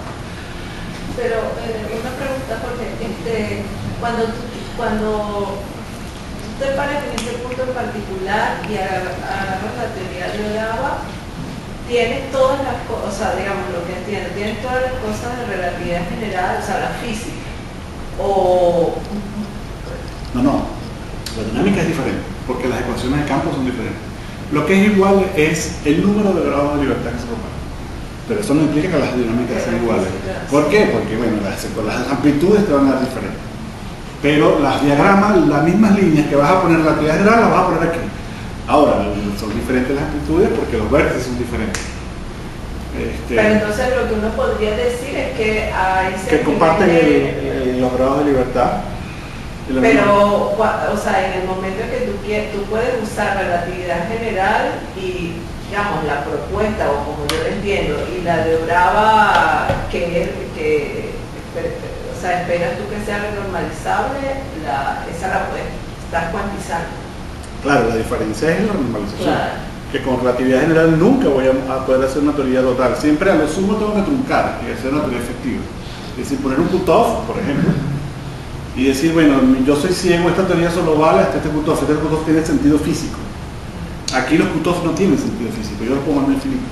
S1: Pero una pregunta, Jorge, cuando tú te paras en ese punto en particular y agarras la teoría de Orava, tienes todas las cosas, o sea, digamos lo que entiendo, tienes todas las cosas de relatividad general, o sea, la física, o...
S4: No, la dinámica es diferente, porque las ecuaciones de campo son diferentes. Lo que es igual es el número de grados de libertad que se propagan. Pero eso no implica que las dinámicas sean iguales. ¿Por qué? Porque bueno, las amplitudes te van a dar diferentes. Pero las diagramas, las mismas líneas que vas a poner en la relatividad general, las vas a poner aquí. Ahora, son diferentes las amplitudes porque los vértices son diferentes.
S1: Pero entonces lo que uno podría decir es que ahí se...
S4: Que comparten los grados de libertad.
S1: Pero, o sea, en el momento en que tú puedes usar relatividad general y, digamos, la propuesta, o como yo lo entiendo, y la de Orava, o sea, esperas tú que sea renormalizable, esa la puedes estar cuantizando.
S4: Claro, la diferencia es la normalización.
S1: Claro.
S4: Que con relatividad general nunca voy a poder hacer una teoría total. Siempre a lo sumo tengo que truncar y hacer una teoría efectiva. Es decir, poner un cutoff, por ejemplo, y decir, bueno, yo soy ciego, esta teoría solo vale hasta este cutoff tiene sentido físico. Aquí los cutoffs no tienen sentido físico, yo los pongo en infinito.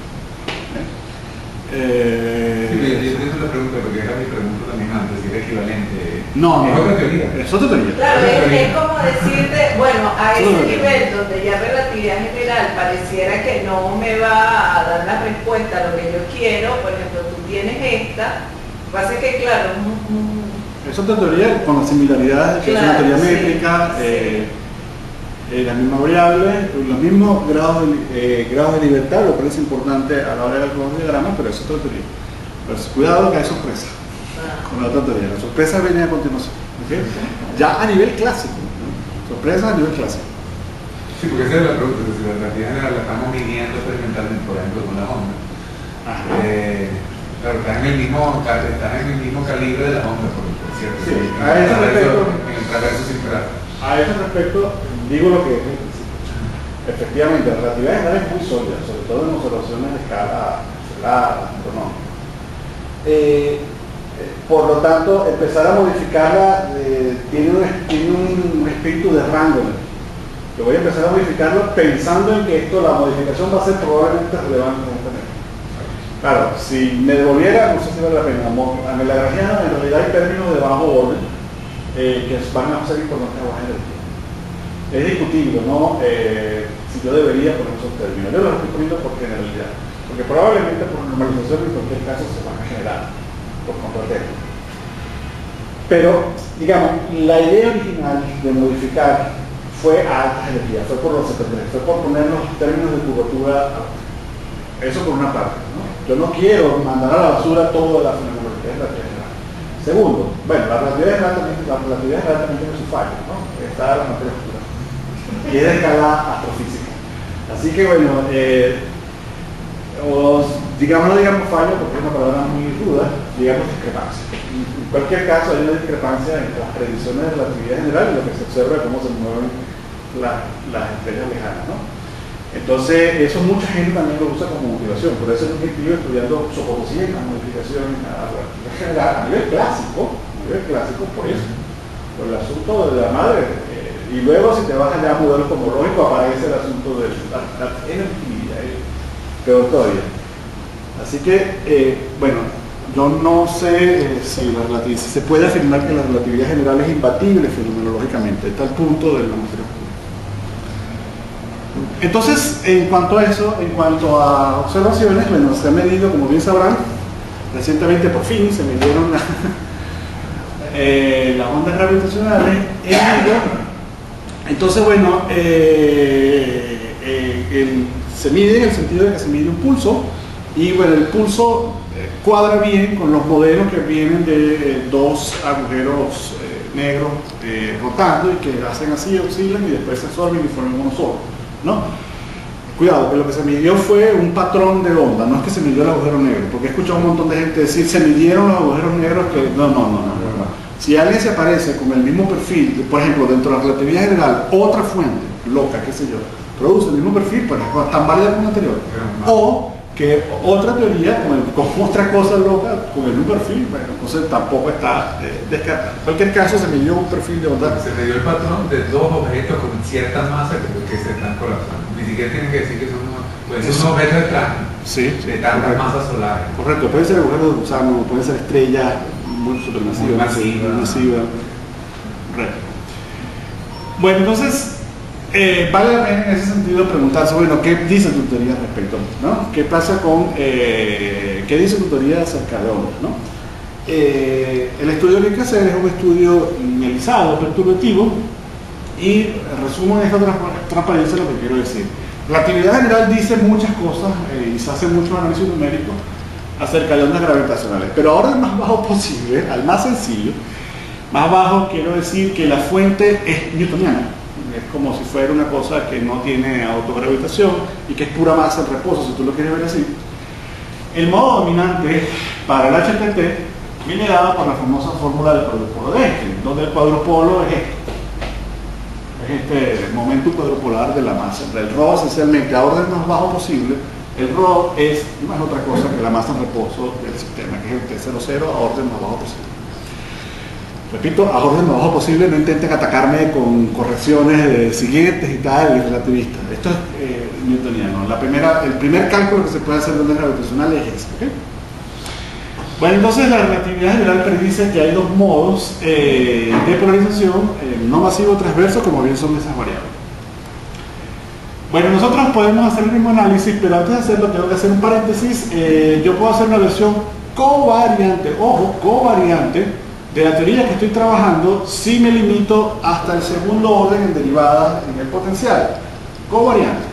S3: Yo entiendo la pregunta, porque era mi pregunta también antes, si era equivalente.
S4: No,
S3: es otra teoría.
S4: Es otra teoría.
S1: Claro, es como decirte, bueno, a ese nivel donde ya relatividad general pareciera que no me va a dar la respuesta a lo que yo quiero, por ejemplo, tú tienes esta, pasa que claro,
S4: es otra teoría con las similaridades, que
S1: claro,
S4: es una teoría
S1: sí,
S4: métrica,
S1: sí.
S4: la misma variable, los mismos grados de libertad, lo cual es importante a la hora de calcular los diagramas, pero es otra teoría. Pues cuidado que hay sorpresa con la otra teoría. La sorpresa viene a continuación. ¿Okay? Ya a nivel clásico, ¿no? Sorpresa a nivel clásico.
S3: Sí, porque esa es la pregunta, si la relatividad general la estamos midiendo experimentalmente, por ejemplo, con la onda. Claro, estás en el mismo calibre de la onda, por cierto.
S4: Sí, a ese respecto,
S3: en el traverso circular.
S4: A ese respecto, digo lo que es. Efectivamente, la relatividad general es muy sólida, sobre todo en observaciones de escala acelerada, astronómica. Por lo tanto, empezar a modificarla tiene un espíritu de rango. Yo voy a empezar a modificarlo pensando en que la modificación va a ser probablemente relevante en este momento. Claro, si me devolviera, no sé si vale la pena. A la lagrangiana en realidad hay términos de bajo orden que van a ser importantes a baja energía. Es discutible, ¿no? Si yo debería poner esos términos. Yo los estoy poniendo por generalidad. Porque probablemente por normalización en cualquier caso se van a generar por contratérmino. Pero, digamos, la idea original de modificar fue a altas energías, fue por los CP3, fue por poner los términos de curvatura. Eso por una parte, ¿no? Yo no quiero mandar a la basura toda la fenomenología de la relatividad general. Segundo, bueno, la relatividad general también tiene su fallo, ¿no? Está la materia oscura. Y es de escala astrofísica. Así que bueno, no digamos fallo porque es una palabra muy ruda, digamos discrepancia. En cualquier caso hay una discrepancia entre las predicciones de relatividad general y lo que se observa de cómo se mueven las estrellas lejanas, ¿no? Entonces, eso mucha gente también lo usa como motivación, por eso es un objetivo estudiando sopotosías, modificaciones a relatividad general a nivel clásico, por eso. por el asunto de la madre. Y luego si te vas allá a modelos cosmológicos aparece el asunto de la energía, peor todavía. Así que, bueno, yo no sé si se puede afirmar que la relatividad general es imbatible fenomenológicamente, está al punto de la materia oscura. Entonces, en cuanto a eso, en cuanto a observaciones, bueno, se ha medido, como bien sabrán, recientemente por fin se midieron las ondas gravitacionales en vivo. Entonces, bueno, se mide en el sentido de que se mide un pulso, y bueno, el pulso cuadra bien con los modelos que vienen de dos agujeros negros rotando y que hacen así, oscilan y después se absorben y forman uno solo, ¿no? Cuidado, que lo que se midió fue un patrón de onda, no es que se midió el agujero negro, porque he escuchado a un montón de gente decir se midieron los agujeros negros, que no. Si alguien se aparece con el mismo perfil, por ejemplo, dentro de la relatividad general, otra fuente loca, qué sé yo, produce el mismo perfil, pues es tan válida como la anterior. O que otra teoría con otra cosa loca, con el mismo perfil, bueno, entonces tampoco está descartado. En cualquier caso, se midió un perfil de onda.
S3: Se midió el patrón de dos objetos con cierta masa que se están colapsando. Ni siquiera tienen que decir que son unos objetos extraños, de tantas masas solares.
S4: Correcto, pueden ser agujeros de gusano, pueden ser estrellas muy supermasivas. Bueno, entonces vale la pena en ese sentido preguntarse, bueno, ¿qué dice tu teoría respecto a esto, ¿no? ¿Qué pasa con, qué dice tu teoría acerca de ondas, ¿no? El estudio que hay que hacer es un estudio inicializado, perturbativo, y resumo en esta transparencia lo que quiero decir. La actividad general dice muchas cosas y se hace muchos análisis numéricos acerca de ondas gravitacionales, pero ahora el más bajo posible, al más sencillo, más bajo quiero decir que la fuente es newtoniana. Es como si fuera una cosa que no tiene autogravitación y que es pura masa en reposo, si tú lo quieres ver así. El modo dominante para el HTT viene dado por la famosa fórmula del cuadrupolo de Einstein, donde el cuadrupolo es este momento cuadrupolar de la masa. El ρ esencialmente a orden más bajo posible, el ρ no es otra cosa que la masa en reposo del sistema, que es el T00 a orden más bajo posible. Repito, a orden más bajo posible, no intenten atacarme con correcciones siguientes y tal, y relativistas. Esto es newtoniano. El primer cálculo que se puede hacer de ondas gravitacionales es ese. ¿Okay? Bueno, entonces la relatividad general predice que hay dos modos de polarización, no masivo transverso, como bien son esas variables. Bueno, nosotros podemos hacer el mismo análisis, pero antes de hacerlo tengo que hacer un paréntesis. Yo puedo hacer una versión covariante, ojo, covariante, de la teoría que estoy trabajando si me limito hasta el segundo orden en derivadas en el potencial. Covariante.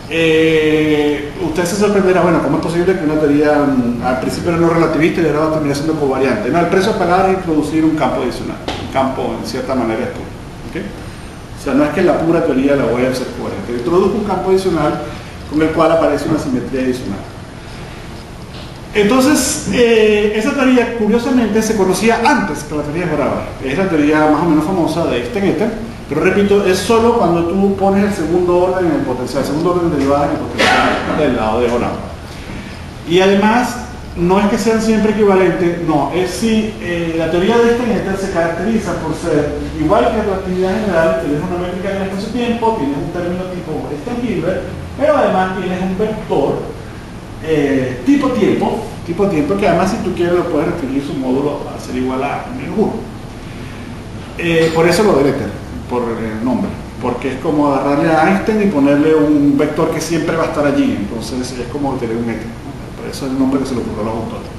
S4: Usted se sorprenderá, bueno, ¿cómo es posible que una teoría al principio era no relativista y ahora va a terminar siendo covariante? No, el precio a pagar es introducir un campo adicional, un campo en cierta manera es puro. ¿Okay? O sea, no es que la pura teoría la voy a hacer covariante, introduzco un campo adicional con el cual aparece una simetría adicional. Entonces, esa teoría curiosamente se conocía antes que la teoría de Grava. Es la teoría más o menos famosa de Einstein-Ether, pero repito, es solo cuando tú pones el segundo orden en el potencial, el segundo orden de derivada en el potencial del lado de Grava. Y además, no es que sean siempre equivalentes, no, es si la teoría de Einstein-Ether se caracteriza por ser igual que la relatividad general, tienes una métrica en el espacio-tiempo, tienes un término tipo Einstein-Hilbert, pero además tienes un vector tipo tiempo, que además si tú quieres lo puedes referir su módulo a ser igual a μ1. Por eso lo del éter, por el nombre, porque es como agarrarle a Einstein y ponerle un vector que siempre va a estar allí, entonces es como tener un éter, ¿no? Por eso es el nombre que se le ocurrió a los autores.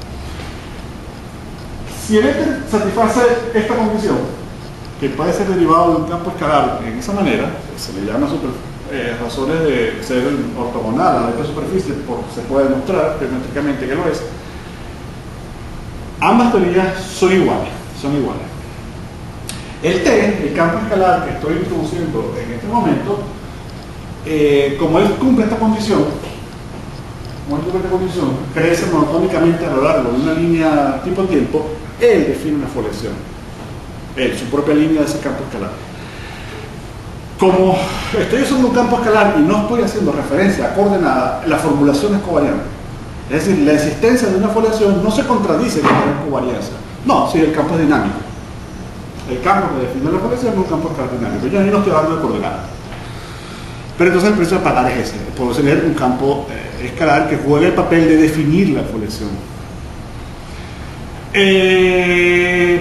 S4: Si el éter satisface esta condición, que puede ser derivado de un campo escalar en esa manera, se le llama razones de ser ortogonal a la otra superficie, se puede demostrar geométricamente que lo es. Ambas teorías son iguales. El T, el campo escalar que estoy introduciendo en este momento, como él cumple esta condición, crece monotónicamente a lo largo de una línea tipo tiempo, él define una foliación, su propia línea de ese campo escalar. Como estoy usando un campo escalar y no estoy haciendo referencia a coordenada, la formulación es covariante. Es decir, la existencia de una foliación no se contradice con la covarianza. No, si el campo es dinámico. El campo que define la población es un campo escalar dinámico. Yo ahí no estoy hablando de coordenadas. Pero entonces el precio de patar es ese. Puedo tener un campo escalar que juegue el papel de definir la población.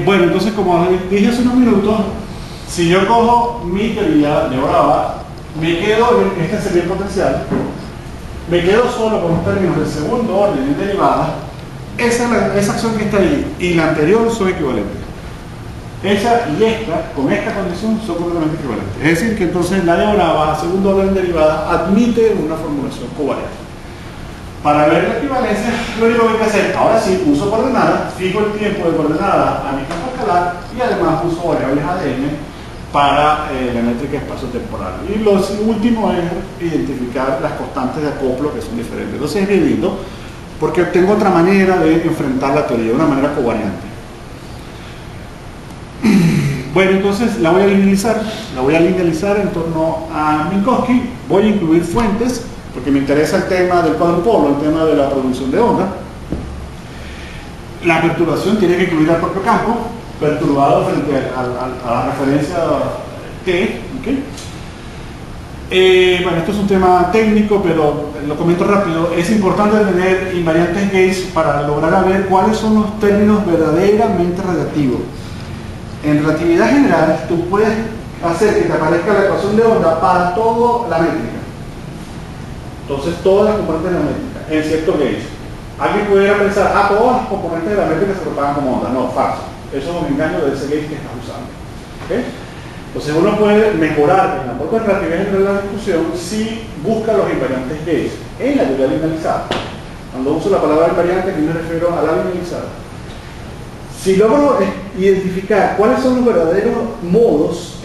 S4: Bueno, entonces como dije hace unos minutos, si yo cojo mi teoría de Orava, me quedo, este sería el potencial, me quedo solo con los términos del segundo orden en derivada, esa acción que está ahí y la anterior son equivalentes. Esa y esta, con esta condición, son completamente equivalentes. Es decir, que entonces la de Orava, segundo orden en derivada, admite una formulación covariante. Para ver la equivalencia, lo único que hay que hacer, ahora sí, uso coordenadas, fijo el tiempo de coordenada a mi campo escalar y además uso variables ADN para la métrica espacio-temporal. Y lo último es identificar las constantes de acoplo que son diferentes. Entonces es bien lindo porque tengo otra manera de enfrentar la teoría, de una manera covariante. Bueno, entonces la voy a linealizar en torno a Minkowski. Voy a incluir fuentes porque me interesa el tema del cuadrupolo, el tema de la producción de onda. La perturbación tiene que incluir al propio campo perturbado frente a la referencia T. ¿Okay? Bueno, esto es un tema técnico, pero lo comento rápido. Es importante tener invariantes Gauge para lograr ver cuáles son los términos verdaderamente radiativos. En relatividad general, tú puedes hacer que te aparezca la ecuación de onda para toda la métrica. Entonces, todas las componentes de la métrica, en cierto Gauge. Alguien pudiera pensar, todas las componentes de la métrica se propagan como onda. No, falso. Eso es un engaño de ese Gauge que estás usando. ¿Okay? Entonces uno puede mejorar en la propia relatividad general de la discusión si busca los invariantes Gauge en la teoría linealizada. Cuando uso la palabra invariante, aquí me refiero a la linealizada. Si logro identificar cuáles son los verdaderos modos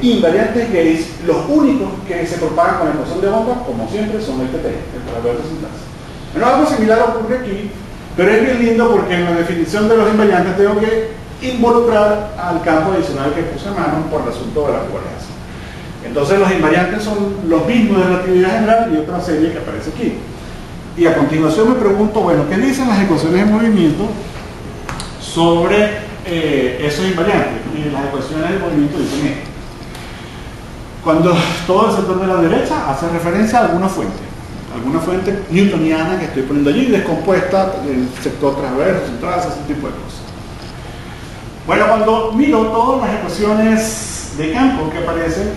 S4: invariantes Gauge, los únicos que se propagan con la ecuación de onda, como siempre, son el TT, el parámetro de sintaxis. Bueno, algo similar ocurre aquí, pero es bien lindo porque en la definición de los invariantes tengo que involucrar al campo adicional que puse a mano por el asunto de la covariancia. Entonces los invariantes son los mismos de relatividad general y otra serie que aparece aquí. Y a continuación me pregunto, bueno, ¿qué dicen las ecuaciones de movimiento sobre esos invariantes? Y las ecuaciones de movimiento dicen esto. Cuando todo el sector de la derecha hace referencia a alguna fuente newtoniana que estoy poniendo allí, descompuesta, el sector transverso, central, ese tipo de cosas. Bueno, cuando miro todas las ecuaciones de campo que aparecen,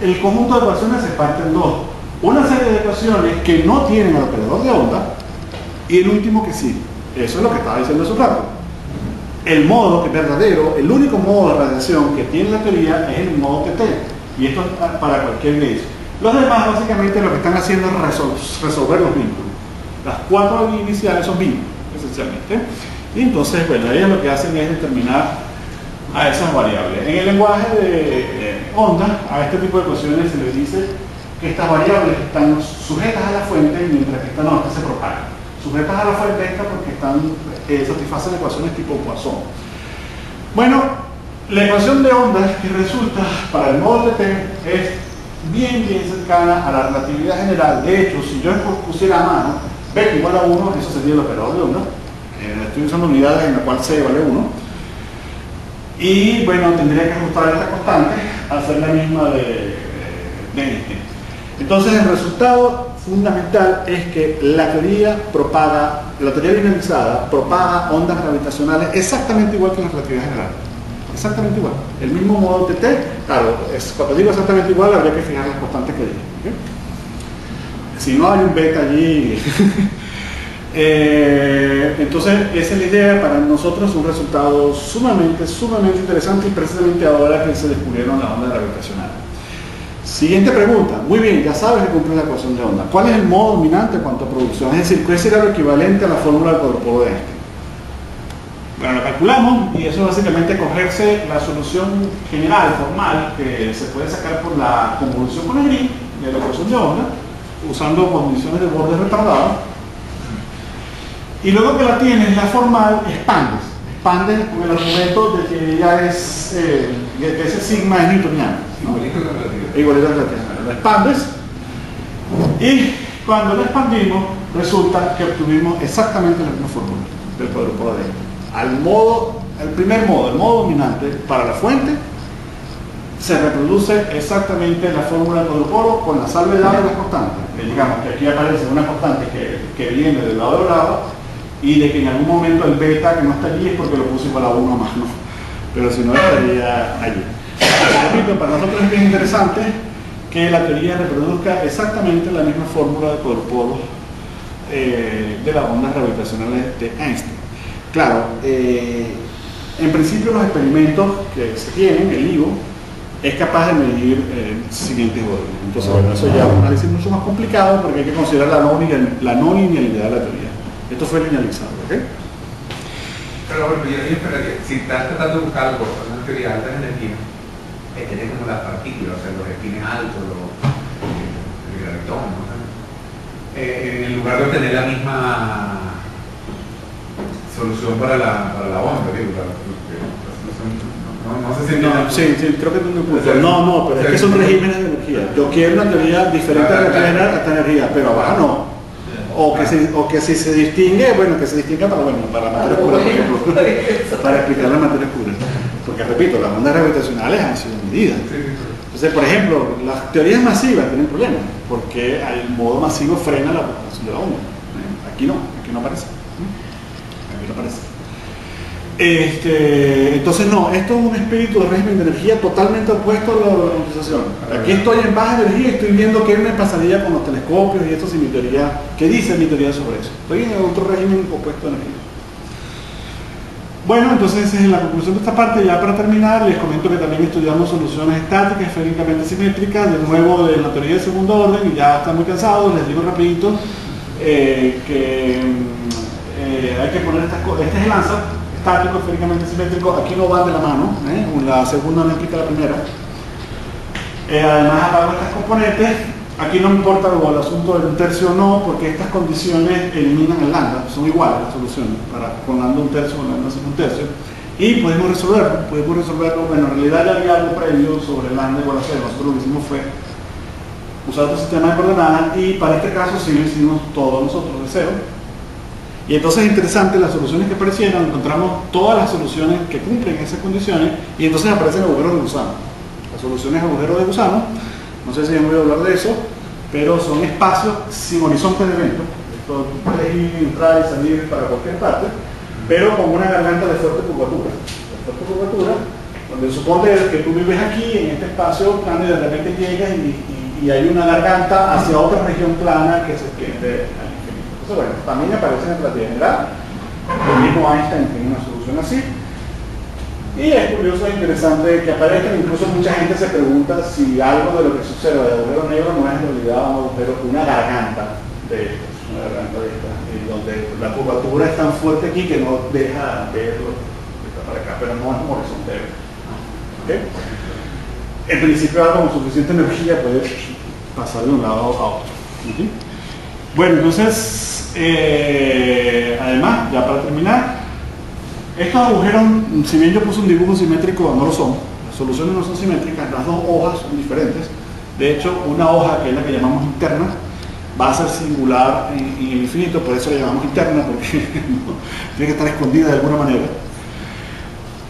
S4: el conjunto de ecuaciones se parte en dos. Una serie de ecuaciones que no tienen el operador de onda y el último que sí. Eso es lo que estaba diciendo hace un rato. El modo que es verdadero, el único modo de radiación que tiene la teoría es el modo TT. Y esto es para cualquier Gauge. Los demás básicamente lo que están haciendo es resolver los vínculos. Las cuatro iniciales son vínculos, esencialmente. Y entonces, bueno, ellos lo que hacen es determinar a esas variables. En el lenguaje de onda, a este tipo de ecuaciones se les dice que estas variables están sujetas a la fuente, mientras que estas no, estas se propagan. Sujetas a la fuente esta porque satisfacen ecuaciones tipo Poisson. Bueno, la ecuación de onda que resulta para el modo TT es bien cercana a la relatividad general. De hecho, si yo pusiera a mano B igual a 1, eso sería el operador de onda. Estoy usando unidades en la cual C vale 1. Y bueno, tendría que ajustar esta constante a ser la misma de Einstein. Entonces el resultado fundamental es que la teoría linealizada propaga ondas gravitacionales exactamente igual que la relatividad general. Exactamente igual. El mismo modo TT, claro, cuando digo exactamente igual habría que fijar las constantes que dije. ¿Okay? Si no hay un beta allí. Entonces esa es la idea. Para nosotros un resultado sumamente interesante y precisamente ahora que se descubrieron las ondas gravitacionales. Siguiente pregunta. Muy bien, ya sabes que cumple la ecuación de onda. ¿Cuál es el modo dominante en cuanto a producción? Es decir, ¿cuál será lo equivalente a la fórmula del cuadrupolo de Einstein? Bueno, lo calculamos y eso es básicamente cogerse la solución general, formal, que se puede sacar por la convolución con el grid de la ecuación de onda, usando condiciones de borde retardado. Y luego que la tienes, la formal, expandes con el argumento de que ya es, que ese sigma es newtoniano, ¿no? Igualito a la relatividad. Lo expandes y cuando lo expandimos resulta que obtuvimos exactamente la misma fórmula del cuadrupolo de Einstein. Al modo el primer modo, el modo dominante para la fuente, se reproduce exactamente la fórmula del quadrupolo con la salvedad de las constantes. Que digamos que aquí aparece una constante que viene del lado de lado y de que en algún momento el beta que no está allí es porque lo puse igual a 1 más, ¿no? Pero si no estaría allí. Repito, para nosotros es bien interesante que la teoría reproduzca exactamente la misma fórmula de quadrupolo de las ondas gravitacionales de Einstein. Claro, en principio los experimentos que se tienen, el LIGO, es capaz de medir siguientes órdenes. Entonces, bueno, eso ya es un análisis mucho más complicado porque hay que considerar la no linealidad de la teoría. Esto fue linealizado, ¿ok?
S3: Pero bueno, yo esperaría, si estás tratando de buscar algo, una teoría de alta energía, es tener como las partículas, o sea, los espines altos, el gravitón, ¿no? En lugar de obtener la misma solución para la onda, digo, no sé si...
S4: No, sí, creo que tú me punto. No, pero es que son regímenes de energía. Yo quiero una teoría diferente de la alta energía, pero abajo no. O que si se distingue, bueno, que se distinga para la materia oscura, por ejemplo, para explicar la materia oscura. Porque repito, las ondas gravitacionales han sido medidas. Entonces, por ejemplo, las teorías masivas tienen problemas, porque el modo masivo frena la propagación de la onda. Aquí no aparece. Aquí no aparece. Entonces no, esto es un espíritu de régimen de energía totalmente opuesto a la organización. Aquí estoy en baja energía y estoy viendo qué me pasaría con los telescopios y esto es mi teoría, qué dice mi teoría sobre eso. Estoy en otro régimen opuesto de energía. Bueno, entonces en la conclusión de esta parte, ya para terminar, les comento que también estudiamos soluciones estáticas esféricamente simétricas, de nuevo de la teoría de segundo orden, y ya están muy cansados, les digo rapidito que hay que poner estas cosas. Este es el ANSA, estático, esféricamente simétrico, aquí no van de la mano, la segunda no implica la primera. Además apago estas componentes, aquí no me importa luego el asunto del tercio o no, porque estas condiciones eliminan el lambda, son iguales las soluciones, con lambda un tercio, con lambda sin un tercio, y podemos resolverlo, bueno, en realidad ya había algo previo sobre el lambda igual a 0, nosotros lo que hicimos fue usar otro sistema de coordenadas, y para este caso sí lo hicimos todos nosotros de cero. Y entonces es interesante, las soluciones que aparecieron, encontramos todas las soluciones que cumplen esas condiciones y entonces aparecen agujeros de gusano. Las soluciones agujeros de gusano, no sé si han oído hablar de eso, pero son espacios sin horizonte de evento. Esto puedes ir, entrar y salir para cualquier parte, pero con una garganta de fuerte curvatura. Donde supone que tú vives aquí en este espacio plano y de repente llegas y hay una garganta hacia otra región plana que se extiende al infinito. Entonces, bueno, también aparece en la relatividad general. El mismo Einstein tiene una solución así. Y es curioso e interesante que aparezcan. Incluso mucha gente se pregunta si algo de lo que sucede de agujero negro no es en realidad un agujero, una garganta de estos, donde la curvatura es tan fuerte aquí que no deja verlo para acá, pero no es un horizonte. ¿Okay? En principio, con suficiente energía puede pasar de un lado a otro. ¿Okay? Bueno, entonces, además, ya para terminar, estos agujeros, si bien yo puse un dibujo simétrico, no lo son. Las soluciones no son simétricas, las dos hojas son diferentes. De hecho, una hoja, que es la que llamamos interna, va a ser singular en el infinito, por eso la llamamos interna, porque tiene que estar escondida de alguna manera.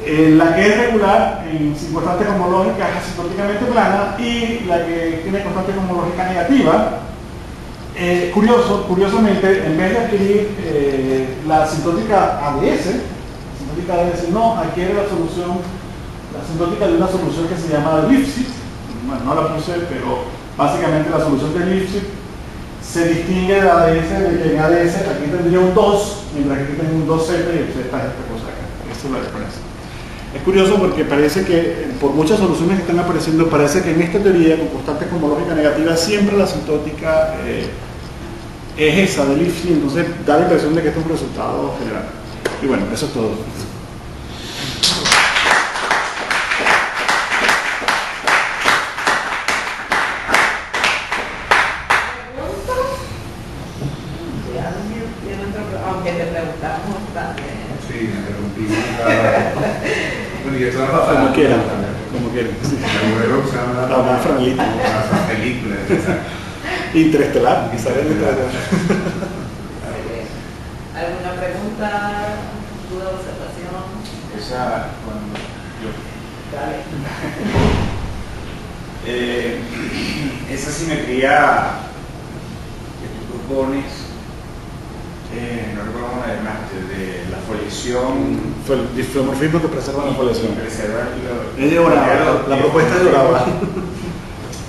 S4: La que es regular, sin constante cosmológica, es asintóticamente plana, y la que tiene constante cosmológica negativa, curiosamente, en vez de adquirir la asintótica ADS, no, adquiere la asintótica de una solución que se llama Lipschitz. Bueno, no la puse, pero básicamente la solución de Lipschitz se distingue de ADS, de que en ADS aquí tendría un 2, mientras que aquí tengo un 2Z y Z es esta cosa acá. Esta es la diferencia. Es curioso porque parece que, por muchas soluciones que están apareciendo, parece que en esta teoría con constante cosmológica negativa siempre la asintótica es esa de Lipschitz, entonces da la impresión de que esto es un resultado general. Y bueno, eso es todo.
S1: Aunque te preguntamos también.
S3: Sí, me interrumpí. Bueno, y eso no pasa.
S4: Como quieran. Sí.
S3: La
S4: más franelita.
S3: Las películas.
S4: Interestelar, quizás es
S1: ¿Alguna pregunta, duda, observación?
S5: Esa, cuando yo
S1: Dale.
S5: esa simetría que tú propones, no recuerdo cómo la llamaste, de la foliación.
S4: Fue el difeomorfismo que preserva la foliación.
S5: Preserva
S4: Es de Orava, la propuesta es de Orava.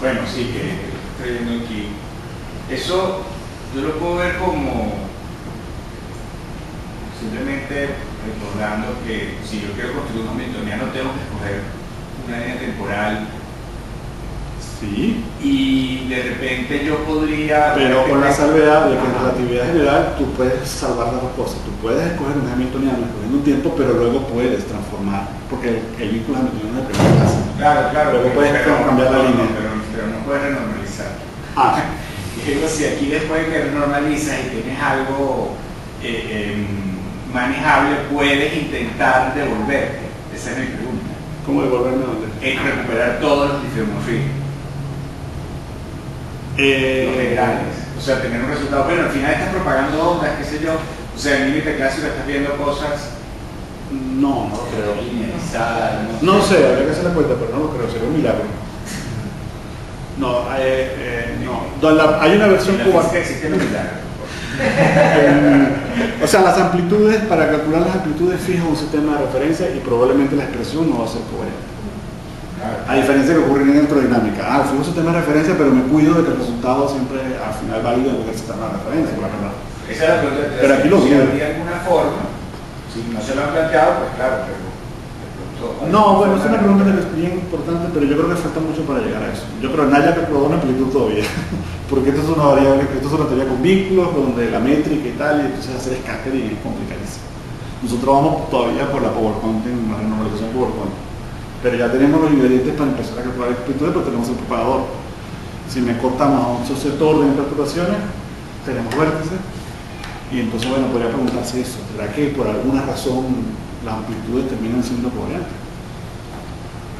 S5: Bueno, sí, que estoy viendo aquí. Eso yo lo puedo ver como simplemente recordando que si yo quiero construir un hamiltoniano tengo que escoger una línea temporal.
S4: Sí,
S5: Y de repente yo podría...
S4: pero con la salvedad de que en relatividad general tú puedes salvar las dos cosas. Tú puedes escoger un hamiltoniano escogiendo un tiempo, pero luego puedes transformar, porque el vínculo hamiltoniano es de primera clase.
S5: Claro,
S4: Luego puedes cambiar la línea.
S5: Pero no puedes renormalizar.
S4: Ah,
S5: Digo, si aquí después que renormalizas y tienes algo manejable, puedes intentar devolverte. Esa es mi pregunta.
S4: ¿cómo devolverme a dónde?
S5: Es recuperar todos los difeomorfismos. Los generales. O sea, tener un resultado. Bueno, al final estás propagando ondas, qué sé yo. O sea, en límite clásico estás viendo cosas
S4: No, no lo creo.
S5: linealizadas.
S4: No sé, habría que hacer la cuenta, pero no lo creo, sería un milagro. No, hay una versión
S5: En la
S4: cubana.
S5: física existen los milagros.
S4: O sea, las amplitudes, para calcular las amplitudes fijas un sistema de referencia y probablemente la expresión no va a ser coherente. A diferencia que ocurre en electrodinámica. Fijo un sistema de referencia, pero me cuido de que el resultado siempre al final válido en cualquier sistema de referencia, por la verdad.
S5: Esa es la pregunta.
S4: Pero aquí lo
S5: si
S4: viene.
S5: habría alguna forma, si no se lo han planteado, pues claro, pero de pronto...
S4: No, bueno, es una pregunta que es bien importante, pero yo creo que falta mucho para llegar a eso. Yo creo que nadie ha calculado una amplitud todavía, porque esto es una variable, esto es una teoría con vínculos, donde la métrica y tal, y entonces hacer scattering es complicadísimo. Nosotros vamos todavía por la PowerPoint, en la normalización PowerPoint, pero ya tenemos los ingredientes para empezar a calcular amplitudes, pero tenemos el propagador. Si me cortamos a un sujeto orden de perturbaciones, tenemos vértices, y entonces, bueno, podría preguntarse eso, ¿será que por alguna razón las amplitudes terminan siendo coherentes?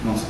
S4: No sé.